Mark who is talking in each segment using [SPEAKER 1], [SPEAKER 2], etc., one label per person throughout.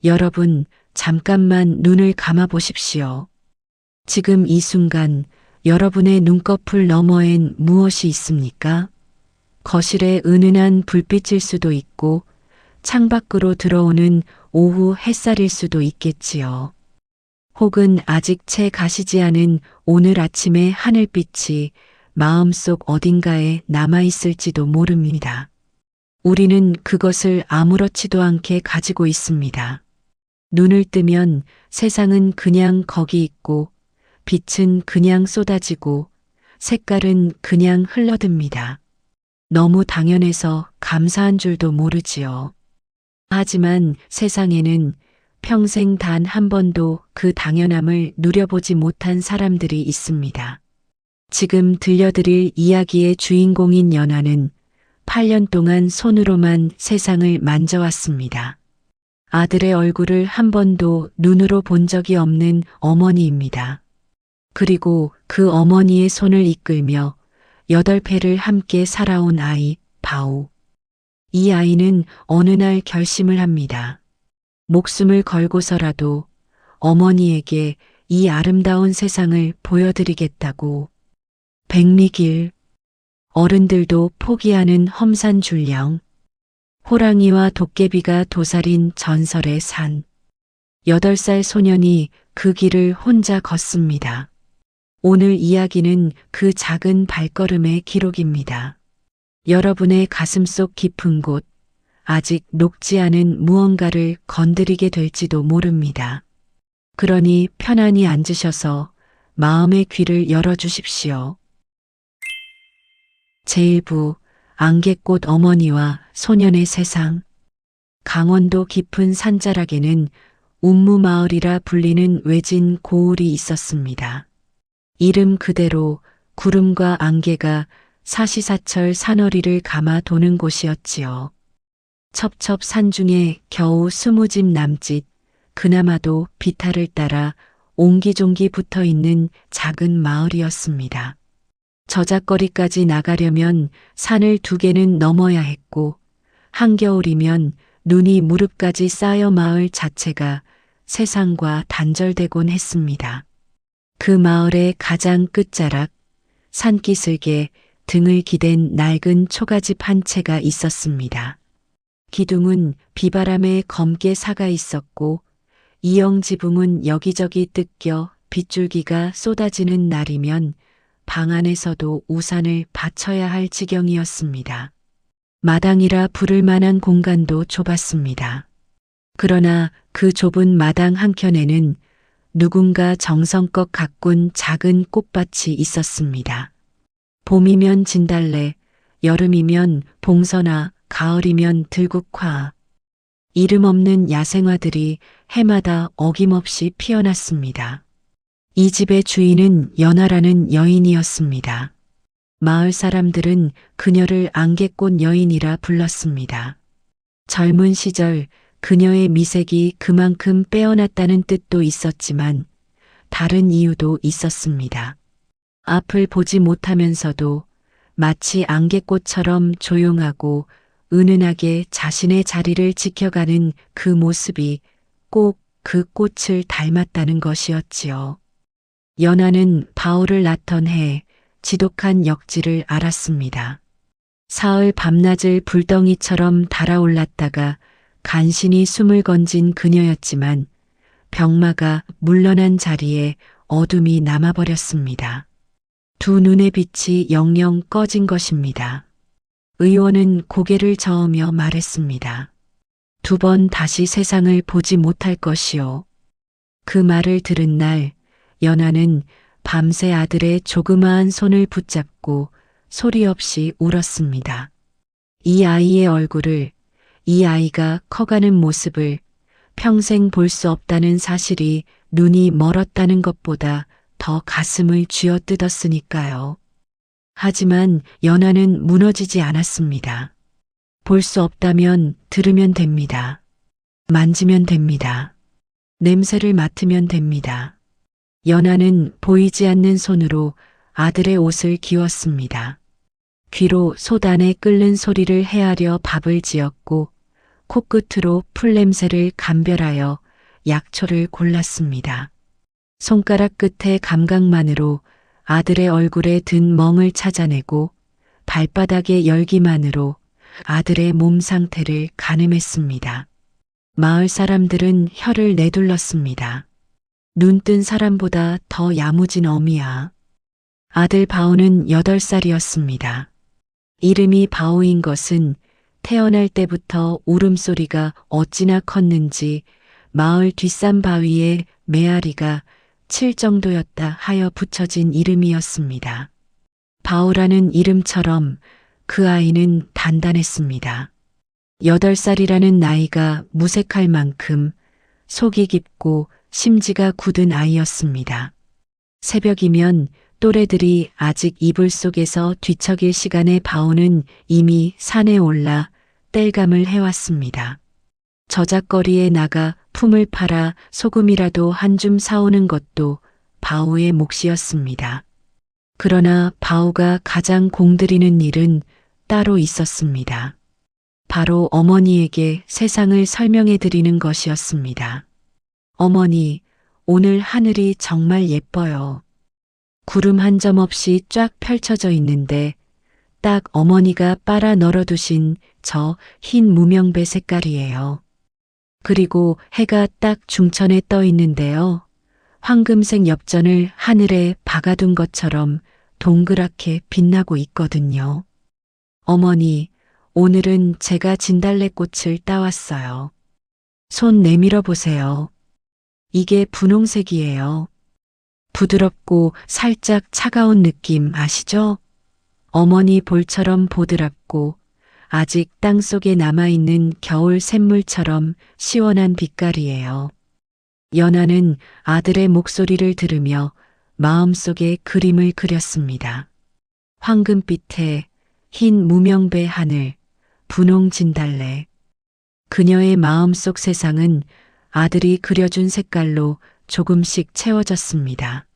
[SPEAKER 1] 여러분, 잠깐만 눈을 감아 보십시오. 지금 이 순간 여러분의 눈꺼풀 너머엔 무엇이 있습니까? 거실의 은은한 불빛일 수도 있고 창밖으로 들어오는 오후 햇살일 수도 있겠지요. 혹은 아직 채 가시지 않은 오늘 아침의 하늘빛이 마음속 어딘가에 남아있을지도 모릅니다. 우리는 그것을 아무렇지도 않게 가지고 있습니다. 눈을 뜨면 세상은 그냥 거기 있고 빛은 그냥 쏟아지고 색깔은 그냥 흘러듭니다. 너무 당연해서 감사한 줄도 모르지요. 하지만 세상에는 평생 단 한 번도 그 당연함을 누려보지 못한 사람들이 있습니다. 지금 들려드릴 이야기의 주인공인 연하는 8년 동안 손으로만 세상을 만져왔습니다. 아들의 얼굴을 한 번도 눈으로 본 적이 없는 어머니입니다. 그리고 그 어머니의 손을 이끌며 8패를 함께 살아온 아이, 바우. 이 아이는 어느 날 결심을 합니다. 목숨을 걸고서라도 어머니에게 이 아름다운 세상을 보여드리겠다고. 백리길, 어른들도 포기하는 험산 줄령, 호랑이와 도깨비가 도살인 전설의 산. 8살 소년이 그 길을 혼자 걷습니다. 오늘 이야기는 그 작은 발걸음의 기록입니다. 여러분의 가슴속 깊은 곳, 아직 녹지 않은 무언가를 건드리게 될지도 모릅니다. 그러니 편안히 앉으셔서 마음의 귀를 열어주십시오. 제1부 안개꽃 어머니와 소년의 세상. 강원도 깊은 산자락에는 운무마을이라 불리는 외진 고을이 있었습니다. 이름 그대로 구름과 안개가 사시사철 산허리를 감아 도는 곳이었지요. 첩첩 산중에 겨우 20집 남짓, 그나마도 비탈을 따라 옹기종기 붙어있는 작은 마을이었습니다. 저작거리까지 나가려면 산을 2개는 넘어야 했고 한겨울이면 눈이 무릎까지 쌓여 마을 자체가 세상과 단절되곤 했습니다. 그 마을의 가장 끝자락, 산기슭에 등을 기댄 낡은 초가집 한 채가 있었습니다. 기둥은 비바람에 검게 사가 있었고 이영지붕은 여기저기 뜯겨 빗줄기가 쏟아지는 날이면 방 안에서도 우산을 받쳐야 할 지경이었습니다. 마당이라 부를 만한 공간도 좁았습니다. 그러나 그 좁은 마당 한켠에는 누군가 정성껏 가꾼 작은 꽃밭이 있었습니다. 봄이면 진달래, 여름이면 봉선화, 가을이면 들국화. 이름 없는 야생화들이 해마다 어김없이 피어났습니다. 이 집의 주인은 연하라는 여인이었습니다. 마을 사람들은 그녀를 안개꽃 여인이라 불렀습니다. 젊은 시절 그녀의 미색이 그만큼 빼어났다는 뜻도 있었지만 다른 이유도 있었습니다. 앞을 보지 못하면서도 마치 안개꽃처럼 조용하고 은은하게 자신의 자리를 지켜가는 그 모습이 꼭 그 꽃을 닮았다는 것이었지요. 연하는 바울을 낳던 해 지독한 역지를 알았습니다. 사흘 밤낮을 불덩이처럼 달아올랐다가 간신히 숨을 건진 그녀였지만 병마가 물러난 자리에 어둠이 남아버렸습니다. 두 눈의 빛이 영영 꺼진 것입니다. 의원은 고개를 저으며 말했습니다. 2번 다시 세상을 보지 못할 것이요. 그 말을 들은 날 연하는 밤새 아들의 조그마한 손을 붙잡고 소리 없이 울었습니다. 이 아이의 얼굴을, 이 아이가 커가는 모습을 평생 볼 수 없다는 사실이 눈이 멀었다는 것보다 더 가슴을 쥐어뜯었으니까요. 하지만 연하는 무너지지 않았습니다. 볼 수 없다면 들으면 됩니다. 만지면 됩니다. 냄새를 맡으면 됩니다. 연하는 보이지 않는 손으로 아들의 옷을 기웠습니다. 귀로 솥 안에 끓는 소리를 헤아려 밥을 지었고 코끝으로 풀냄새를 감별하여 약초를 골랐습니다. 손가락 끝의 감각만으로 아들의 얼굴에 든 멍을 찾아내고 발바닥의 열기만으로 아들의 몸 상태를 가늠했습니다. 마을 사람들은 혀를 내둘렀습니다. 눈뜬 사람보다 더 야무진 어미야. 아들 바오는 8살이었습니다. 이름이 바오인 것은 태어날 때부터 울음소리가 어찌나 컸는지 마을 뒷산 바위에 메아리가 칠 정도였다 하여 붙여진 이름이었습니다. 바오라는 이름처럼 그 아이는 단단했습니다. 8살이라는 나이가 무색할 만큼 속이 깊고 심지가 굳은 아이였습니다. 새벽이면 또래들이 아직 이불 속에서 뒤척일 시간에 바오는 이미 산에 올라 땔감을 해왔습니다. 저작거리에 나가 품을 팔아 소금이라도 한 줌 사오는 것도 바오의 몫이었습니다. 그러나 바오가 가장 공들이는 일은 따로 있었습니다. 바로 어머니에게 세상을 설명해 드리는 것이었습니다. 어머니, 오늘 하늘이 정말 예뻐요. 구름 한 점 없이 쫙 펼쳐져 있는데 딱 어머니가 빨아 널어두신 저 흰 무명배 색깔이에요. 그리고 해가 딱 중천에 떠 있는데요. 황금색 엽전을 하늘에 박아둔 것처럼 동그랗게 빛나고 있거든요. 어머니, 오늘은 제가 진달래꽃을 따왔어요. 손 내밀어 보세요. 이게 분홍색이에요. 부드럽고 살짝 차가운 느낌 아시죠? 어머니 볼처럼 보드랍고 아직 땅속에 남아있는 겨울 샘물처럼 시원한 빛깔이에요. 연하는 아들의 목소리를 들으며 마음속에 그림을 그렸습니다. 황금빛에 흰 무명배 하늘, 분홍 진달래. 그녀의 마음속 세상은 아들이 그려준 색깔로 조금씩 채워졌습니다.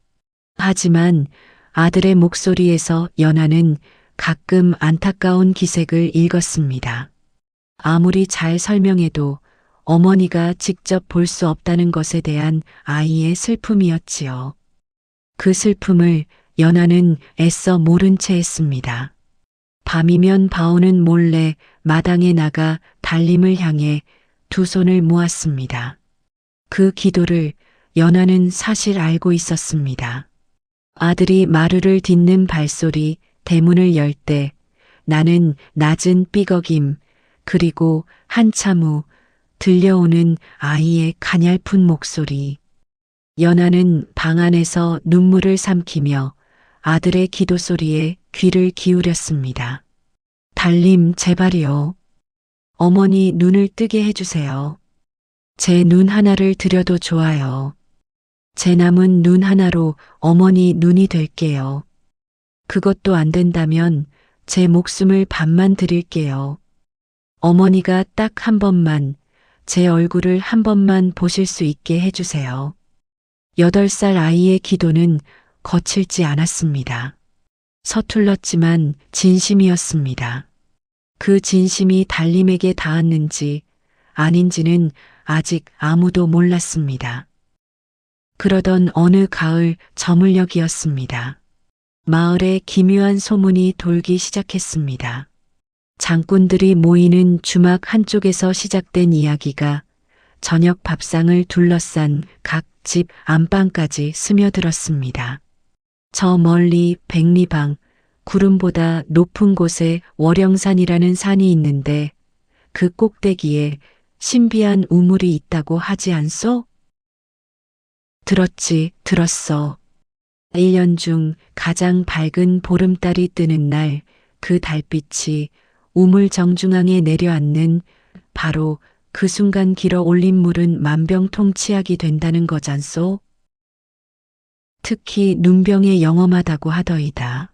[SPEAKER 1] 하지만 아들의 목소리에서 연하는 가끔 안타까운 기색을 읽었습니다. 아무리 잘 설명해도 어머니가 직접 볼 수 없다는 것에 대한 아이의 슬픔이었지요. 그 슬픔을 연하는 애써 모른 채 했습니다. 밤이면 바오는 몰래 마당에 나가 달림을 향해 두 손을 모았습니다. 그 기도를 연하는 사실 알고 있었습니다. 아들이 마루를 딛는 발소리, 대문을 열 때 나는 낮은 삐걱임, 그리고 한참 후 들려오는 아이의 가냘픈 목소리. 연하는 방 안에서 눈물을 삼키며 아들의 기도 소리에 귀를 기울였습니다. 달림 제발이요. 어머니 눈을 뜨게 해주세요. 제 눈 하나를 드려도 좋아요. 제 남은 눈 하나로 어머니 눈이 될게요. 그것도 안 된다면 제 목숨을 반만 드릴게요. 어머니가 딱 한 번만, 제 얼굴을 한 번만 보실 수 있게 해주세요. 8살 아이의 기도는 거칠지 않았습니다. 서툴렀지만 진심이었습니다. 그 진심이 달림에게 닿았는지 아닌지는 아직 아무도 몰랐습니다. 그러던 어느 가을 저물녘이었습니다. 마을에 기묘한 소문이 돌기 시작했습니다. 장꾼들이 모이는 주막 한쪽에서 시작된 이야기가 저녁 밥상을 둘러싼 각 집 안방까지 스며들었습니다. 저 멀리 백리방, 구름보다 높은 곳에 월영산이라는 산이 있는데 그 꼭대기에 신비한 우물이 있다고 하지 않소? 들었어. 1년 중 가장 밝은 보름달이 뜨는 날 그 달빛이 우물 정중앙에 내려앉는 바로 그 순간 길어 올린 물은 만병통치약이 된다는 거잖소? 특히 눈병에 영험하다고 하더이다.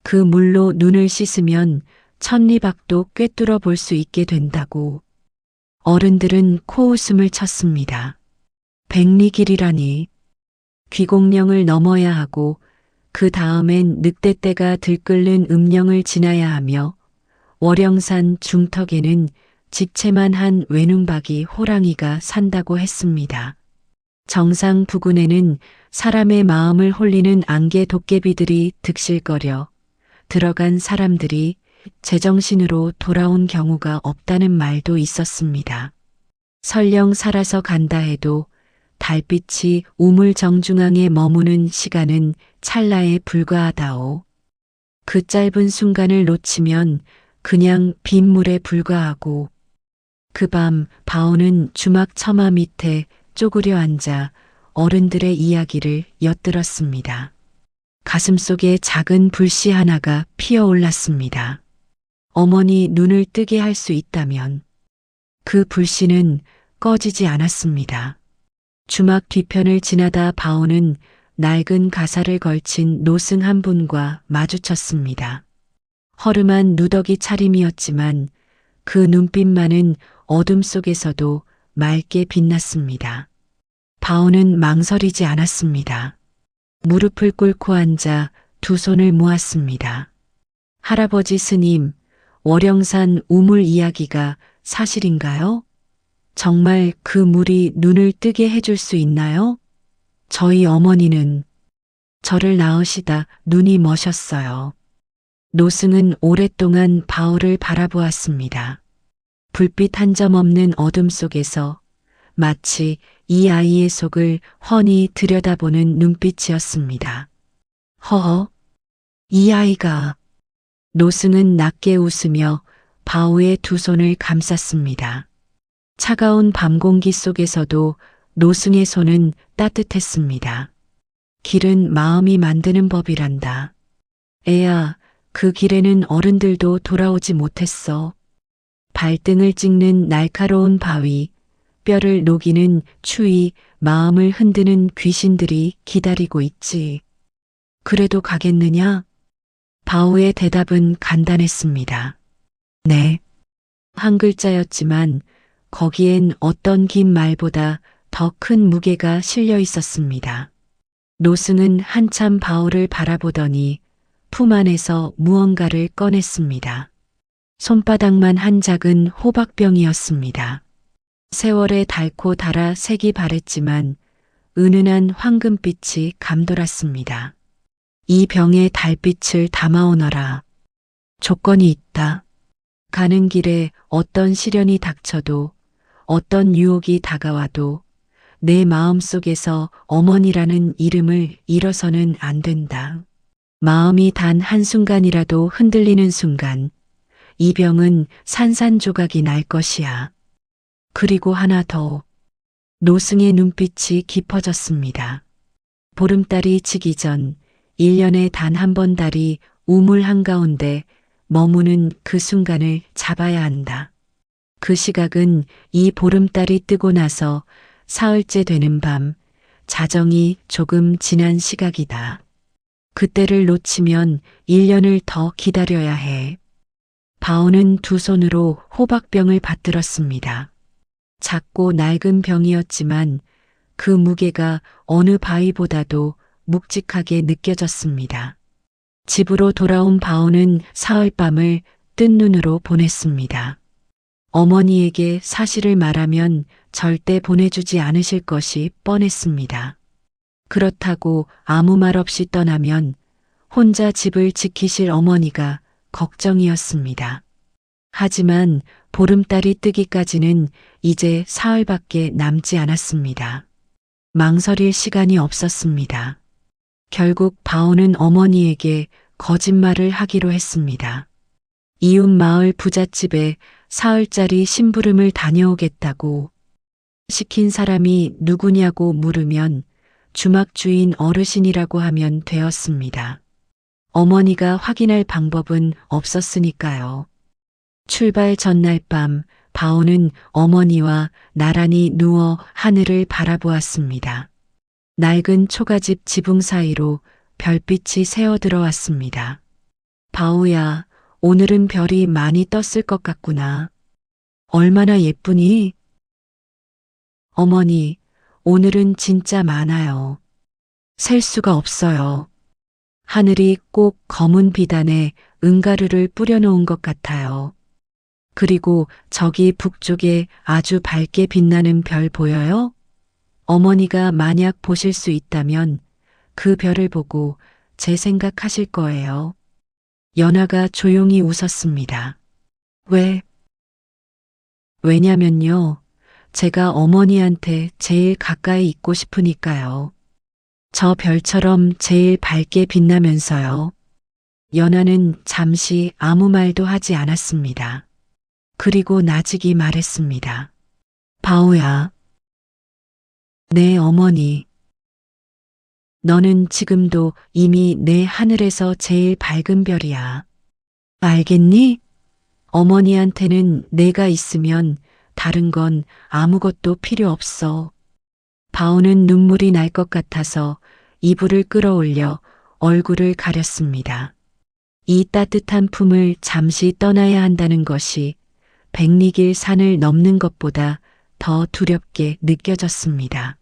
[SPEAKER 1] 그 물로 눈을 씻으면 천리밖도 꿰뚫어 볼 수 있게 된다고. 어른들은 코웃음을 쳤습니다. 백리길이라니. 귀공령을 넘어야 하고 그 다음엔 늑대떼가 들끓는 음령을 지나야 하며 월영산 중턱에는 집채만 한 외눈박이 호랑이가 산다고 했습니다. 정상 부근에는 사람의 마음을 홀리는 안개 도깨비들이 득실거려 들어간 사람들이 제정신으로 돌아온 경우가 없다는 말도 있었습니다. 설령 살아서 간다 해도 달빛이 우물 정중앙에 머무는 시간은 찰나에 불과하다오. 그 짧은 순간을 놓치면 그냥 빗물에 불과하고. 그 밤 바오는 주막 처마 밑에 쪼그려 앉아 어른들의 이야기를 엿들었습니다. 가슴속에 작은 불씨 하나가 피어올랐습니다. 어머니 눈을 뜨게 할 수 있다면. 그 불씨는 꺼지지 않았습니다. 주막 뒤편을 지나다 바오는 낡은 가사를 걸친 노승 한 분과 마주쳤습니다. 허름한 누더기 차림이었지만 그 눈빛만은 어둠 속에서도 맑게 빛났습니다. 바오는 망설이지 않았습니다. 무릎을 꿇고 앉아 두 손을 모았습니다. 할아버지 스님, 월영산 우물 이야기가 사실인가요? 정말 그 물이 눈을 뜨게 해줄 수 있나요? 저희 어머니는 저를 낳으시다 눈이 머셨어요. 노승은 오랫동안 바오를 바라보았습니다. 불빛 한 점 없는 어둠 속에서 마치 이 아이의 속을 훤히 들여다보는 눈빛이었습니다. 허허, 이 아이가. 노승은 낮게 웃으며 바오의 두 손을 감쌌습니다. 차가운 밤 공기 속에서도 노승의 손은 따뜻했습니다. 길은 마음이 만드는 법이란다. 애야, 그 길에는 어른들도 돌아오지 못했어. 발등을 찍는 날카로운 바위, 뼈를 녹이는 추위, 마음을 흔드는 귀신들이 기다리고 있지. 그래도 가겠느냐? 바오의 대답은 간단했습니다. 네. 한 글자였지만 거기엔 어떤 긴 말보다 더 큰 무게가 실려 있었습니다. 노승은 한참 바오를 바라보더니 품 안에서 무언가를 꺼냈습니다. 손바닥만 한 작은 호박병이었습니다. 세월에 닳고 닳아 색이 바랬지만 은은한 황금빛이 감돌았습니다. 이 병에 달빛을 담아오너라. 조건이 있다. 가는 길에 어떤 시련이 닥쳐도 어떤 유혹이 다가와도 내 마음속에서 어머니라는 이름을 잃어서는 안 된다. 마음이 단 한순간이라도 흔들리는 순간 이 병은 산산조각이 날 것이야. 그리고 하나 더. 노승의 눈빛이 깊어졌습니다. 보름달이 지기 전 1년에 단 한 번 달이 우물 한가운데 머무는 그 순간을 잡아야 한다. 그 시각은 이 보름달이 뜨고 나서 사흘째 되는 밤, 자정이 조금 지난 시각이다. 그때를 놓치면 1년을 더 기다려야 해. 바오는 두 손으로 호박병을 받들었습니다. 작고 낡은 병이었지만 그 무게가 어느 바위보다도 묵직하게 느껴졌습니다. 집으로 돌아온 바오는 사흘밤을 뜬 눈으로 보냈습니다. 어머니에게 사실을 말하면 절대 보내주지 않으실 것이 뻔했습니다. 그렇다고 아무 말 없이 떠나면 혼자 집을 지키실 어머니가 걱정이었습니다. 하지만 보름달이 뜨기까지는 이제 사흘밖에 남지 않았습니다. 망설일 시간이 없었습니다. 결국 바오는 어머니에게 거짓말을 하기로 했습니다. 이웃 마을 부잣집에 사흘짜리 심부름을 다녀오겠다고. 시킨 사람이 누구냐고 물으면 주막 주인 어르신이라고 하면 되었습니다. 어머니가 확인할 방법은 없었으니까요. 출발 전날 밤 바오는 어머니와 나란히 누워 하늘을 바라보았습니다. 낡은 초가집 지붕 사이로 별빛이 새어 들어왔습니다. 바오야, 오늘은 별이 많이 떴을 것 같구나. 얼마나 예쁘니? 어머니, 오늘은 진짜 많아요. 셀 수가 없어요. 하늘이 꼭 검은 비단에 은가루를 뿌려놓은 것 같아요. 그리고 저기 북쪽에 아주 밝게 빛나는 별 보여요? 어머니가 만약 보실 수 있다면 그 별을 보고 제 생각하실 거예요. 연하가 조용히 웃었습니다. 왜? 왜냐면요. 제가 어머니한테 제일 가까이 있고 싶으니까요. 저 별처럼 제일 밝게 빛나면서요. 연하는 잠시 아무 말도 하지 않았습니다. 그리고 나직이 말했습니다. 바오야. 내 어머니. 너는 지금도 이미 내 하늘에서 제일 밝은 별이야. 알겠니? 어머니한테는 내가 있으면 다른 건 아무것도 필요 없어. 바오는 눈물이 날 것 같아서 이불을 끌어올려 얼굴을 가렸습니다. 이 따뜻한 품을 잠시 떠나야 한다는 것이 백리길 산을 넘는 것보다 더 두렵게 느껴졌습니다.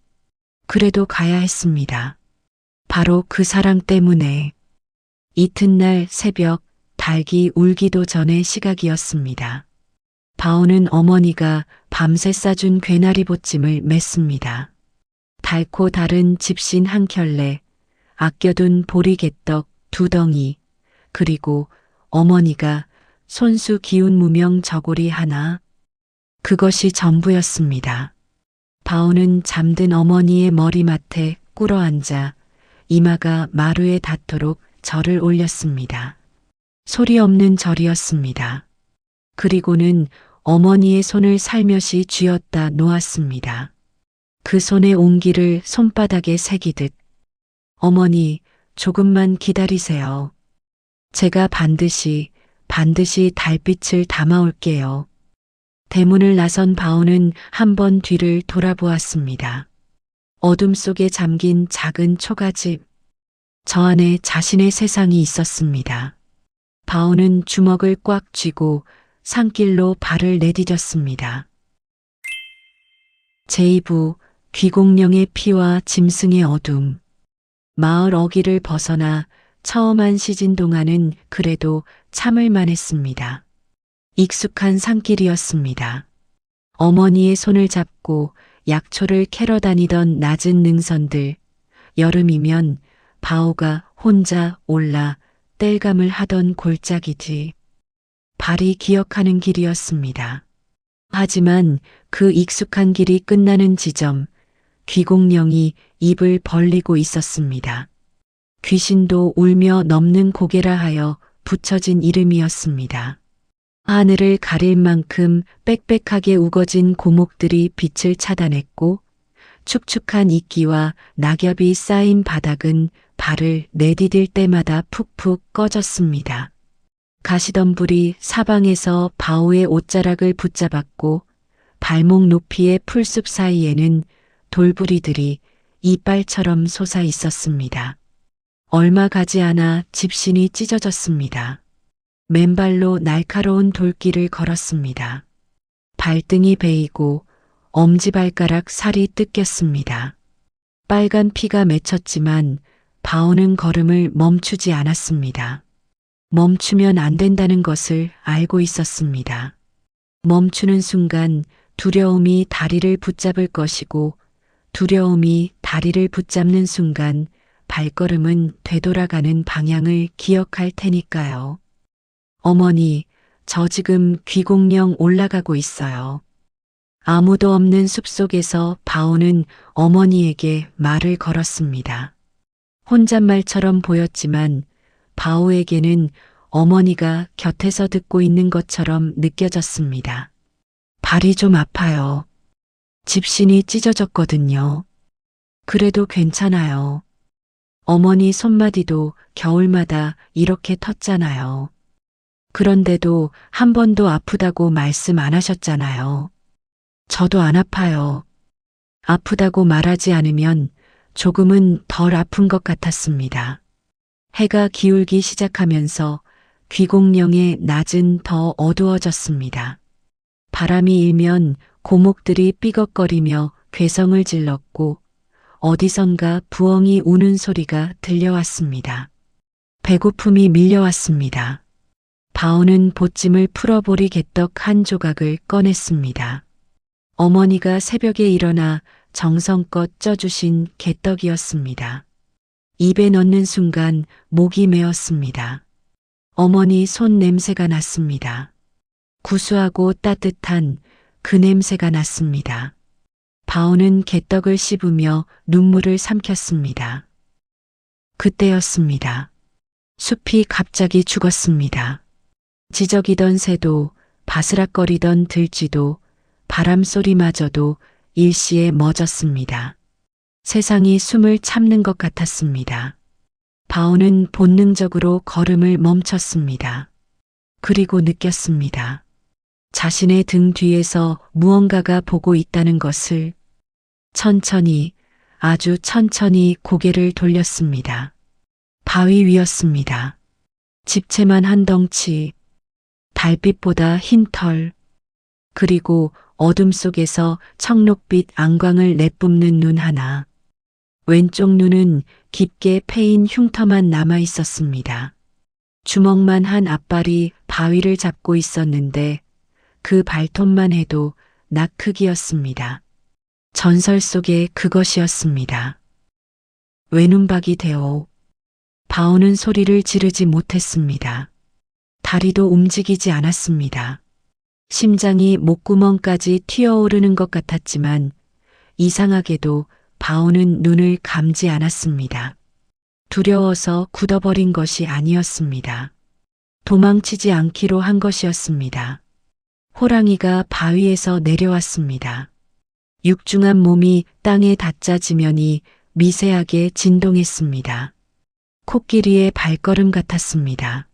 [SPEAKER 1] 그래도 가야 했습니다. 바로 그 사랑 때문에. 이튿날 새벽 닭이 울기도 전의 시각이었습니다. 바오는 어머니가 밤새 싸준 괴나리 보찜을 맸습니다. 달고 다른 집신 한 켤레, 아껴둔 보리개떡 2덩이, 그리고 어머니가 손수 기운 무명 저고리 하나. 그것이 전부였습니다. 바오는 잠든 어머니의 머리맡에 꿇어앉아 이마가 마루에 닿도록 절을 올렸습니다. 소리 없는 절이었습니다. 그리고는 어머니의 손을 살며시 쥐었다 놓았습니다. 그 손의 온기를 손바닥에 새기듯 어머니 조금만 기다리세요. 제가 반드시 달빛을 담아올게요. 대문을 나선 바오는 한 번 뒤를 돌아보았습니다. 어둠 속에 잠긴 작은 초가집. 저 안에 자신의 세상이 있었습니다. 바오는 주먹을 꽉 쥐고 산길로 발을 내디뎠습니다. 제2부 귀공령의 피와 짐승의 어둠. 마을 어귀를 벗어나 처음 한 시즌 동안은 그래도 참을 만했습니다. 익숙한 산길이었습니다. 어머니의 손을 잡고 약초를 캐러 다니던 낮은 능선들, 여름이면 바오가 혼자 올라 땔감을 하던 골짜기지. 발이 기억하는 길이었습니다. 하지만 그 익숙한 길이 끝나는 지점, 귀공령이 입을 벌리고 있었습니다. 귀신도 울며 넘는 고개라 하여 붙여진 이름이었습니다. 하늘을 가릴 만큼 빽빽하게 우거진 고목들이 빛을 차단했고 축축한 이끼와 낙엽이 쌓인 바닥은 발을 내디딜 때마다 푹푹 꺼졌습니다. 가시덤불이 사방에서 바오의 옷자락을 붙잡았고 발목 높이의 풀숲 사이에는 돌부리들이 이빨처럼 솟아 있었습니다. 얼마 가지 않아 집신이 찢어졌습니다. 맨발로 날카로운 돌길을 걸었습니다. 발등이 베이고 엄지발가락 살이 뜯겼습니다. 빨간 피가 맺혔지만 바오는 걸음을 멈추지 않았습니다. 멈추면 안 된다는 것을 알고 있었습니다. 멈추는 순간 두려움이 다리를 붙잡을 것이고 두려움이 다리를 붙잡는 순간 발걸음은 되돌아가는 방향을 기억할 테니까요. 어머니, 저 지금 귀공령 올라가고 있어요. 아무도 없는 숲속에서 바오는 어머니에게 말을 걸었습니다. 혼잣말처럼 보였지만 바오에게는 어머니가 곁에서 듣고 있는 것처럼 느껴졌습니다. 발이 좀 아파요. 집신이 찢어졌거든요. 그래도 괜찮아요. 어머니 손마디도 겨울마다 이렇게 텄잖아요. 그런데도 한 번도 아프다고 말씀 안 하셨잖아요. 저도 안 아파요. 아프다고 말하지 않으면 조금은 덜 아픈 것 같았습니다. 해가 기울기 시작하면서 귀공령의 낮은 더 어두워졌습니다. 바람이 일면 고목들이 삐걱거리며 괴성을 질렀고 어디선가 부엉이 우는 소리가 들려왔습니다. 배고픔이 밀려왔습니다. 바오는 보찜을 풀어보리 개떡 한 조각을 꺼냈습니다. 어머니가 새벽에 일어나 정성껏 쪄주신 개떡이었습니다. 입에 넣는 순간 목이 메었습니다. 어머니 손 냄새가 났습니다. 구수하고 따뜻한 그 냄새가 났습니다. 바오는 개떡을 씹으며 눈물을 삼켰습니다. 그때였습니다. 숲이 갑자기 죽었습니다. 지저귀던 새도 바스락거리던 들쥐도 바람 소리마저도 일시에 멎었습니다. 세상이 숨을 참는 것 같았습니다. 바오는 본능적으로 걸음을 멈췄습니다. 그리고 느꼈습니다. 자신의 등 뒤에서 무언가가 보고 있다는 것을. 천천히, 아주 천천히 고개를 돌렸습니다. 바위 위였습니다. 집채만 한 덩치, 달빛보다 흰 털, 그리고 어둠 속에서 청록빛 안광을 내뿜는 눈 하나. 왼쪽 눈은 깊게 패인 흉터만 남아 있었습니다. 주먹만 한 앞발이 바위를 잡고 있었는데 그 발톱만 해도 낙 크기였습니다. 전설 속의 그것이었습니다. 외눈박이 되어. 바오는 소리를 지르지 못했습니다. 다리도 움직이지 않았습니다. 심장이 목구멍까지 튀어오르는 것 같았지만 이상하게도 바오는 눈을 감지 않았습니다. 두려워서 굳어버린 것이 아니었습니다. 도망치지 않기로 한 것이었습니다. 호랑이가 바위에서 내려왔습니다. 육중한 몸이 땅에 닿자지면이 미세하게 진동했습니다. 코끼리의 발걸음 같았습니다.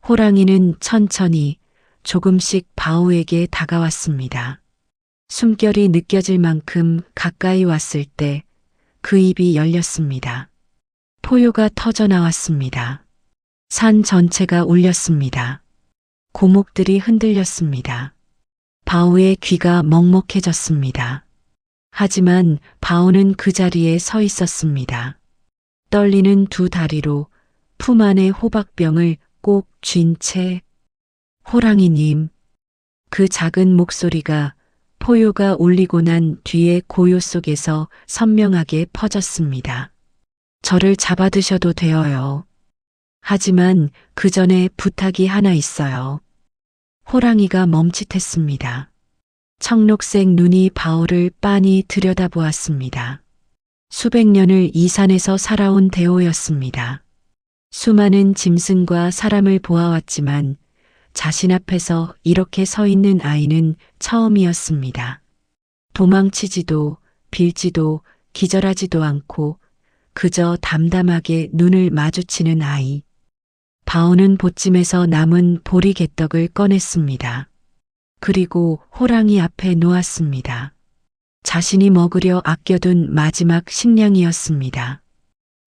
[SPEAKER 1] 호랑이는 천천히 조금씩 바오에게 다가왔습니다. 숨결이 느껴질 만큼 가까이 왔을 때 그 입이 열렸습니다. 포효가 터져 나왔습니다. 산 전체가 울렸습니다. 고목들이 흔들렸습니다. 바오의 귀가 먹먹해졌습니다. 하지만 바오는 그 자리에 서 있었습니다. 떨리는 두 다리로 품 안의 호박병을 꼭 쥔 채. 호랑이님. 그 작은 목소리가 포효가 울리고 난 뒤의 고요 속에서 선명하게 퍼졌습니다. 저를 잡아드셔도 되어요. 하지만 그 전에 부탁이 하나 있어요. 호랑이가 멈칫했습니다. 청록색 눈이 바오를 빤히 들여다보았습니다. 수백 년을 이 산에서 살아온 대오였습니다. 수많은 짐승과 사람을 보아왔지만 자신 앞에서 이렇게 서 있는 아이는 처음이었습니다. 도망치지도 빌지도 기절하지도 않고 그저 담담하게 눈을 마주치는 아이. 바오는 보찜에서 남은 보리개떡을 꺼냈습니다. 그리고 호랑이 앞에 놓았습니다. 자신이 먹으려 아껴둔 마지막 식량이었습니다.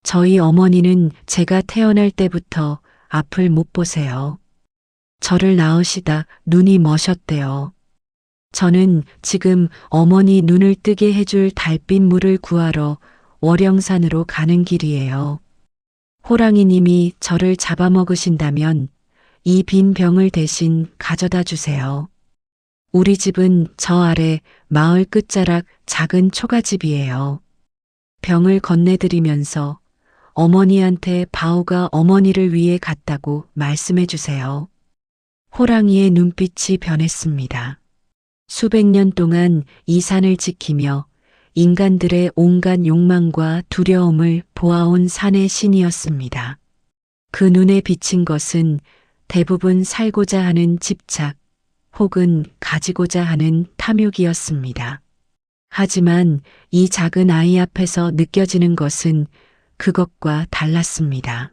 [SPEAKER 1] 저희 어머니는 제가 태어날 때부터 앞을 못 보세요. 저를 낳으시다 눈이 머셨대요. 저는 지금 어머니 눈을 뜨게 해줄 달빛물을 구하러 월영산으로 가는 길이에요. 호랑이님이 저를 잡아먹으신다면 이 빈 병을 대신 가져다 주세요. 우리 집은 저 아래 마을 끝자락 작은 초가집이에요. 병을 건네드리면서 어머니한테 바오가 어머니를 위해 갔다고 말씀해 주세요. 호랑이의 눈빛이 변했습니다. 수백 년 동안 이 산을 지키며 인간들의 온갖 욕망과 두려움을 보아온 산의 신이었습니다. 그 눈에 비친 것은 대부분 살고자 하는 집착 혹은 가지고자 하는 탐욕이었습니다. 하지만 이 작은 아이 앞에서 느껴지는 것은 그것과 달랐습니다.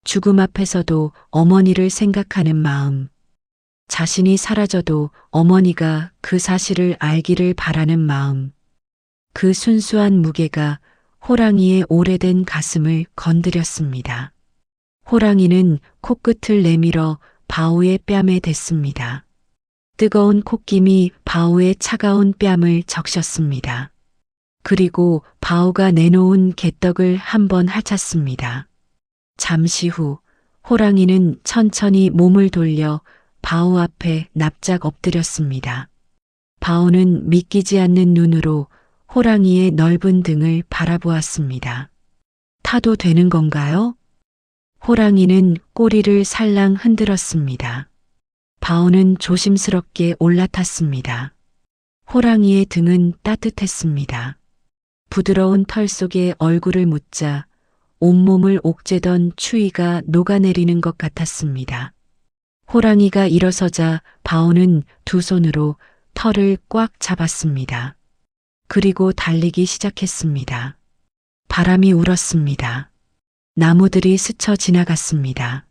[SPEAKER 1] 죽음 앞에서도 어머니를 생각하는 마음, 자신이 사라져도 어머니가 그 사실을 알기를 바라는 마음, 그 순수한 무게가 호랑이의 오래된 가슴을 건드렸습니다. 호랑이는 코끝을 내밀어 바오의 뺨에 댔습니다. 뜨거운 콧김이 바오의 차가운 뺨을 적셨습니다. 그리고 바오가 내놓은 개떡을 한번 핥았습니다. 잠시 후 호랑이는 천천히 몸을 돌려 바오 앞에 납작 엎드렸습니다. 바오는 믿기지 않는 눈으로 호랑이의 넓은 등을 바라보았습니다. 타도 되는 건가요? 호랑이는 꼬리를 살랑 흔들었습니다. 바오는 조심스럽게 올라탔습니다. 호랑이의 등은 따뜻했습니다. 부드러운 털 속에 얼굴을 묻자 온몸을 옥죄던 추위가 녹아내리는 것 같았습니다. 호랑이가 일어서자 바오는 두 손으로 털을 꽉 잡았습니다. 그리고 달리기 시작했습니다. 바람이 울었습니다. 나무들이 스쳐 지나갔습니다.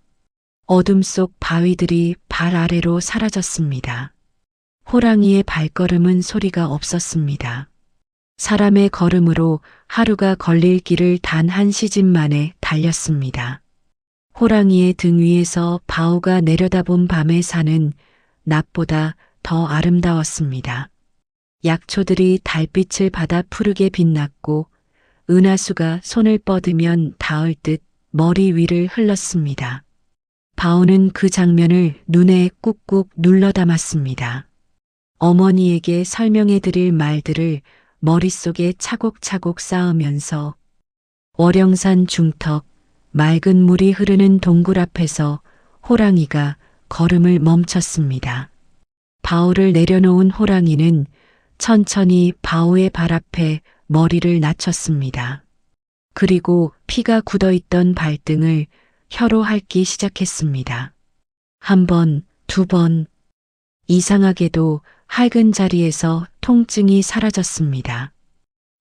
[SPEAKER 1] 어둠 속 바위들이 발 아래로 사라졌습니다. 호랑이의 발걸음은 소리가 없었습니다. 사람의 걸음으로 하루가 걸릴 길을 단 한 시집 만에 달렸습니다. 호랑이의 등 위에서 바오가 내려다본 밤의 산은 낮보다 더 아름다웠습니다. 약초들이 달빛을 받아 푸르게 빛났고 은하수가 손을 뻗으면 닿을 듯 머리 위를 흘렀습니다. 바오는 그 장면을 눈에 꾹꾹 눌러 담았습니다. 어머니에게 설명해 드릴 말들을 머릿속에 차곡차곡 쌓으면서 월영산 중턱 맑은 물이 흐르는 동굴 앞에서 호랑이가 걸음을 멈췄습니다. 바오를 내려놓은 호랑이는 천천히 바오의 발 앞에 머리를 낮췄습니다. 그리고 피가 굳어있던 발등을 혀로 핥기 시작했습니다. 한 번, 두 번, 이상하게도 핥은 자리에서 통증이 사라졌습니다.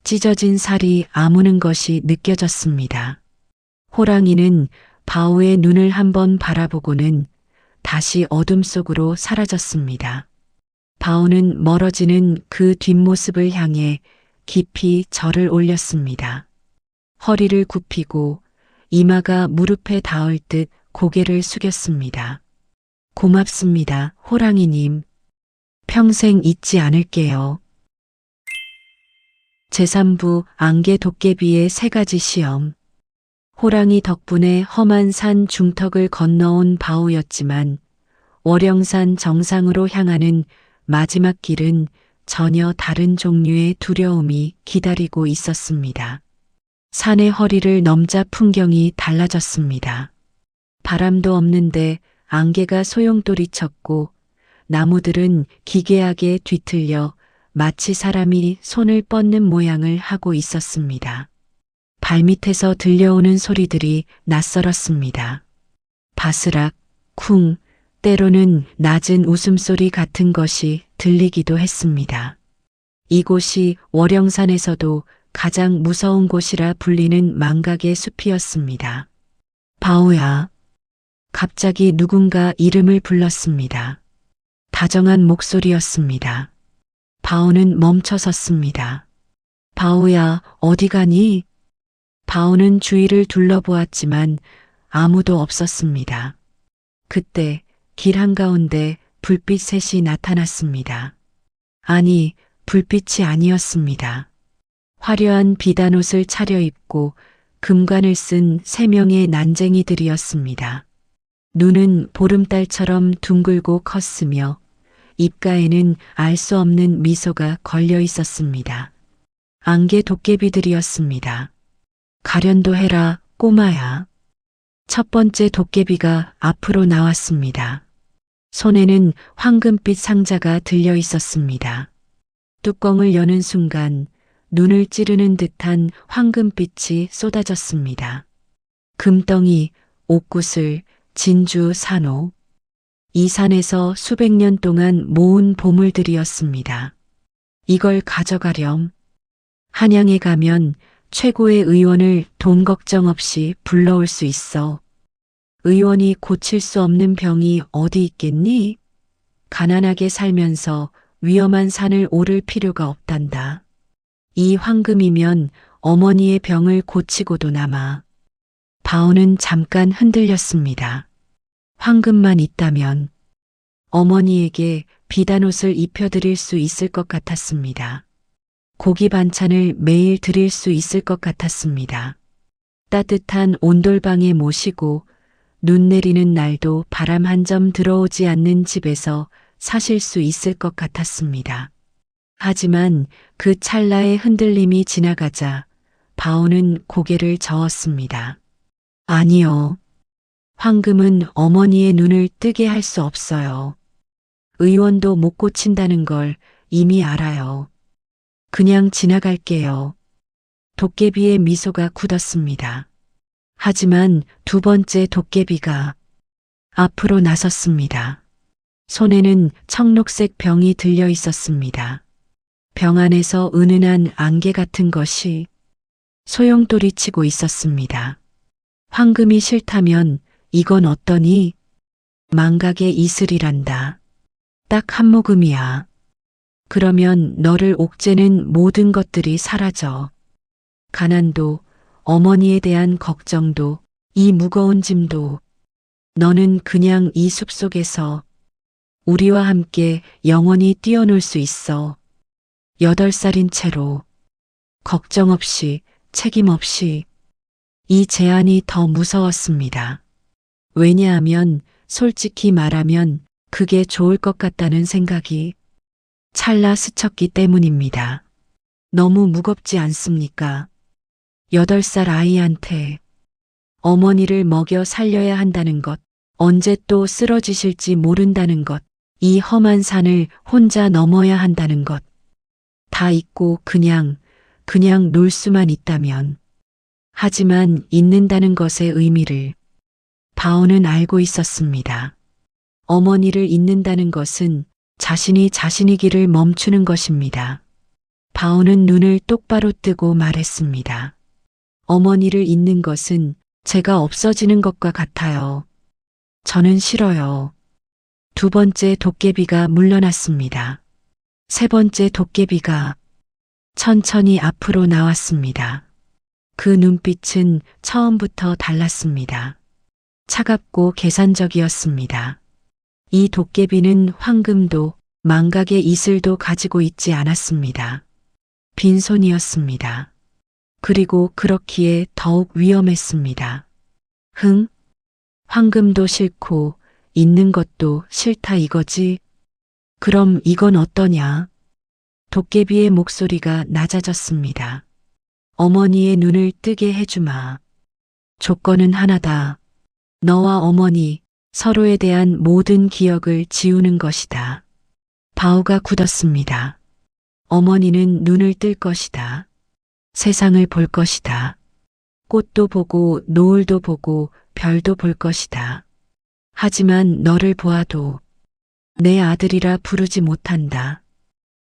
[SPEAKER 1] 찢어진 살이 아무는 것이 느껴졌습니다. 호랑이는 바오의 눈을 한번 바라보고는 다시 어둠 속으로 사라졌습니다. 바오는 멀어지는 그 뒷모습을 향해 깊이 절을 올렸습니다. 허리를 굽히고 이마가 무릎에 닿을 듯 고개를 숙였습니다. 고맙습니다, 호랑이님. 평생 잊지 않을게요. 제3부 안개 도깨비의 3가지 시험. 호랑이 덕분에 험한 산 중턱을 건너온 바오였지만 월영산 정상으로 향하는 마지막 길은 전혀 다른 종류의 두려움이 기다리고 있었습니다. 산의 허리를 넘자 풍경이 달라졌습니다. 바람도 없는데 안개가 소용돌이 쳤고 나무들은 기괴하게 뒤틀려 마치 사람이 손을 뻗는 모양을 하고 있었습니다. 발밑에서 들려오는 소리들이 낯설었습니다. 바스락, 쿵, 때로는 낮은 웃음소리 같은 것이 들리기도 했습니다. 이곳이 월영산에서도 가장 무서운 곳이라 불리는 망각의 숲이었습니다. 바오야. 갑자기 누군가 이름을 불렀습니다. 다정한 목소리였습니다. 바오는 멈춰 섰습니다. 바오야, 어디 가니? 바오는 주위를 둘러보았지만 아무도 없었습니다. 그때 길 한가운데 불빛 셋이 나타났습니다. 아니, 불빛이 아니었습니다. 화려한 비단옷을 차려입고 금관을 쓴 3명의 난쟁이들이었습니다. 눈은 보름달처럼 둥글고 컸으며 입가에는 알 수 없는 미소가 걸려 있었습니다. 안개 도깨비들이었습니다. 가련도 해라, 꼬마야. 첫 번째 도깨비가 앞으로 나왔습니다. 손에는 황금빛 상자가 들려 있었습니다. 뚜껑을 여는 순간 눈을 찌르는 듯한 황금빛이 쏟아졌습니다. 금덩이, 옥구슬, 진주, 산호. 이 산에서 수백 년 동안 모은 보물들이었습니다. 이걸 가져가렴. 한양에 가면 최고의 의원을 돈 걱정 없이 불러올 수 있어. 의원이 고칠 수 없는 병이 어디 있겠니? 가난하게 살면서 위험한 산을 오를 필요가 없단다. 이 황금이면 어머니의 병을 고치고도 남아. 바오는 잠깐 흔들렸습니다. 황금만 있다면 어머니에게 비단옷을 입혀드릴 수 있을 것 같았습니다. 고기 반찬을 매일 드릴 수 있을 것 같았습니다. 따뜻한 온돌방에 모시고 눈 내리는 날도 바람 한 점 들어오지 않는 집에서 사실 수 있을 것 같았습니다. 하지만 그 찰나의 흔들림이 지나가자 바오는 고개를 저었습니다. 아니요. 황금은 어머니의 눈을 뜨게 할 수 없어요. 의원도 못 고친다는 걸 이미 알아요. 그냥 지나갈게요. 도깨비의 미소가 굳었습니다. 하지만 두 번째 도깨비가 앞으로 나섰습니다. 손에는 청록색 병이 들려 있었습니다. 병 안에서 은은한 안개 같은 것이 소용돌이치고 있었습니다. 황금이 싫다면 이건 어떠니? 망각의 이슬이란다. 딱 한 모금이야. 그러면 너를 옥죄는 모든 것들이 사라져. 가난도, 어머니에 대한 걱정도, 이 무거운 짐도. 너는 그냥 이 숲속에서 우리와 함께 영원히 뛰어놀 수 있어. 8살인 채로. 걱정 없이, 책임 없이. 이 제안이 더 무서웠습니다. 왜냐하면 솔직히 말하면 그게 좋을 것 같다는 생각이 찰나 스쳤기 때문입니다. 너무 무겁지 않습니까? 8살 아이한테 어머니를 먹여 살려야 한다는 것, 언제 또 쓰러지실지 모른다는 것, 이 험한 산을 혼자 넘어야 한다는 것, 다 잊고 그냥 놀 수만 있다면. 하지만 잊는다는 것의 의미를 바오는 알고 있었습니다. 어머니를 잊는다는 것은 자신이 자신이기를 멈추는 것입니다. 바오는 눈을 똑바로 뜨고 말했습니다. 어머니를 잊는 것은 제가 없어지는 것과 같아요. 저는 싫어요. 두 번째 도깨비가 물러났습니다. 세 번째 도깨비가 천천히 앞으로 나왔습니다. 그 눈빛은 처음부터 달랐습니다. 차갑고 계산적이었습니다. 이 도깨비는 황금도 망각의 이슬도 가지고 있지 않았습니다. 빈손이었습니다. 그리고 그렇기에 더욱 위험했습니다. 황금도 싫고 있는 것도 싫다 이거지? 그럼 이건 어떠냐? 도깨비의 목소리가 낮아졌습니다. 어머니의 눈을 뜨게 해주마. 조건은 하나다. 너와 어머니 서로에 대한 모든 기억을 지우는 것이다. 바오가 굳었습니다. 어머니는 눈을 뜰 것이다. 세상을 볼 것이다. 꽃도 보고 노을도 보고 별도 볼 것이다. 하지만 너를 보아도 내 아들이라 부르지 못한다.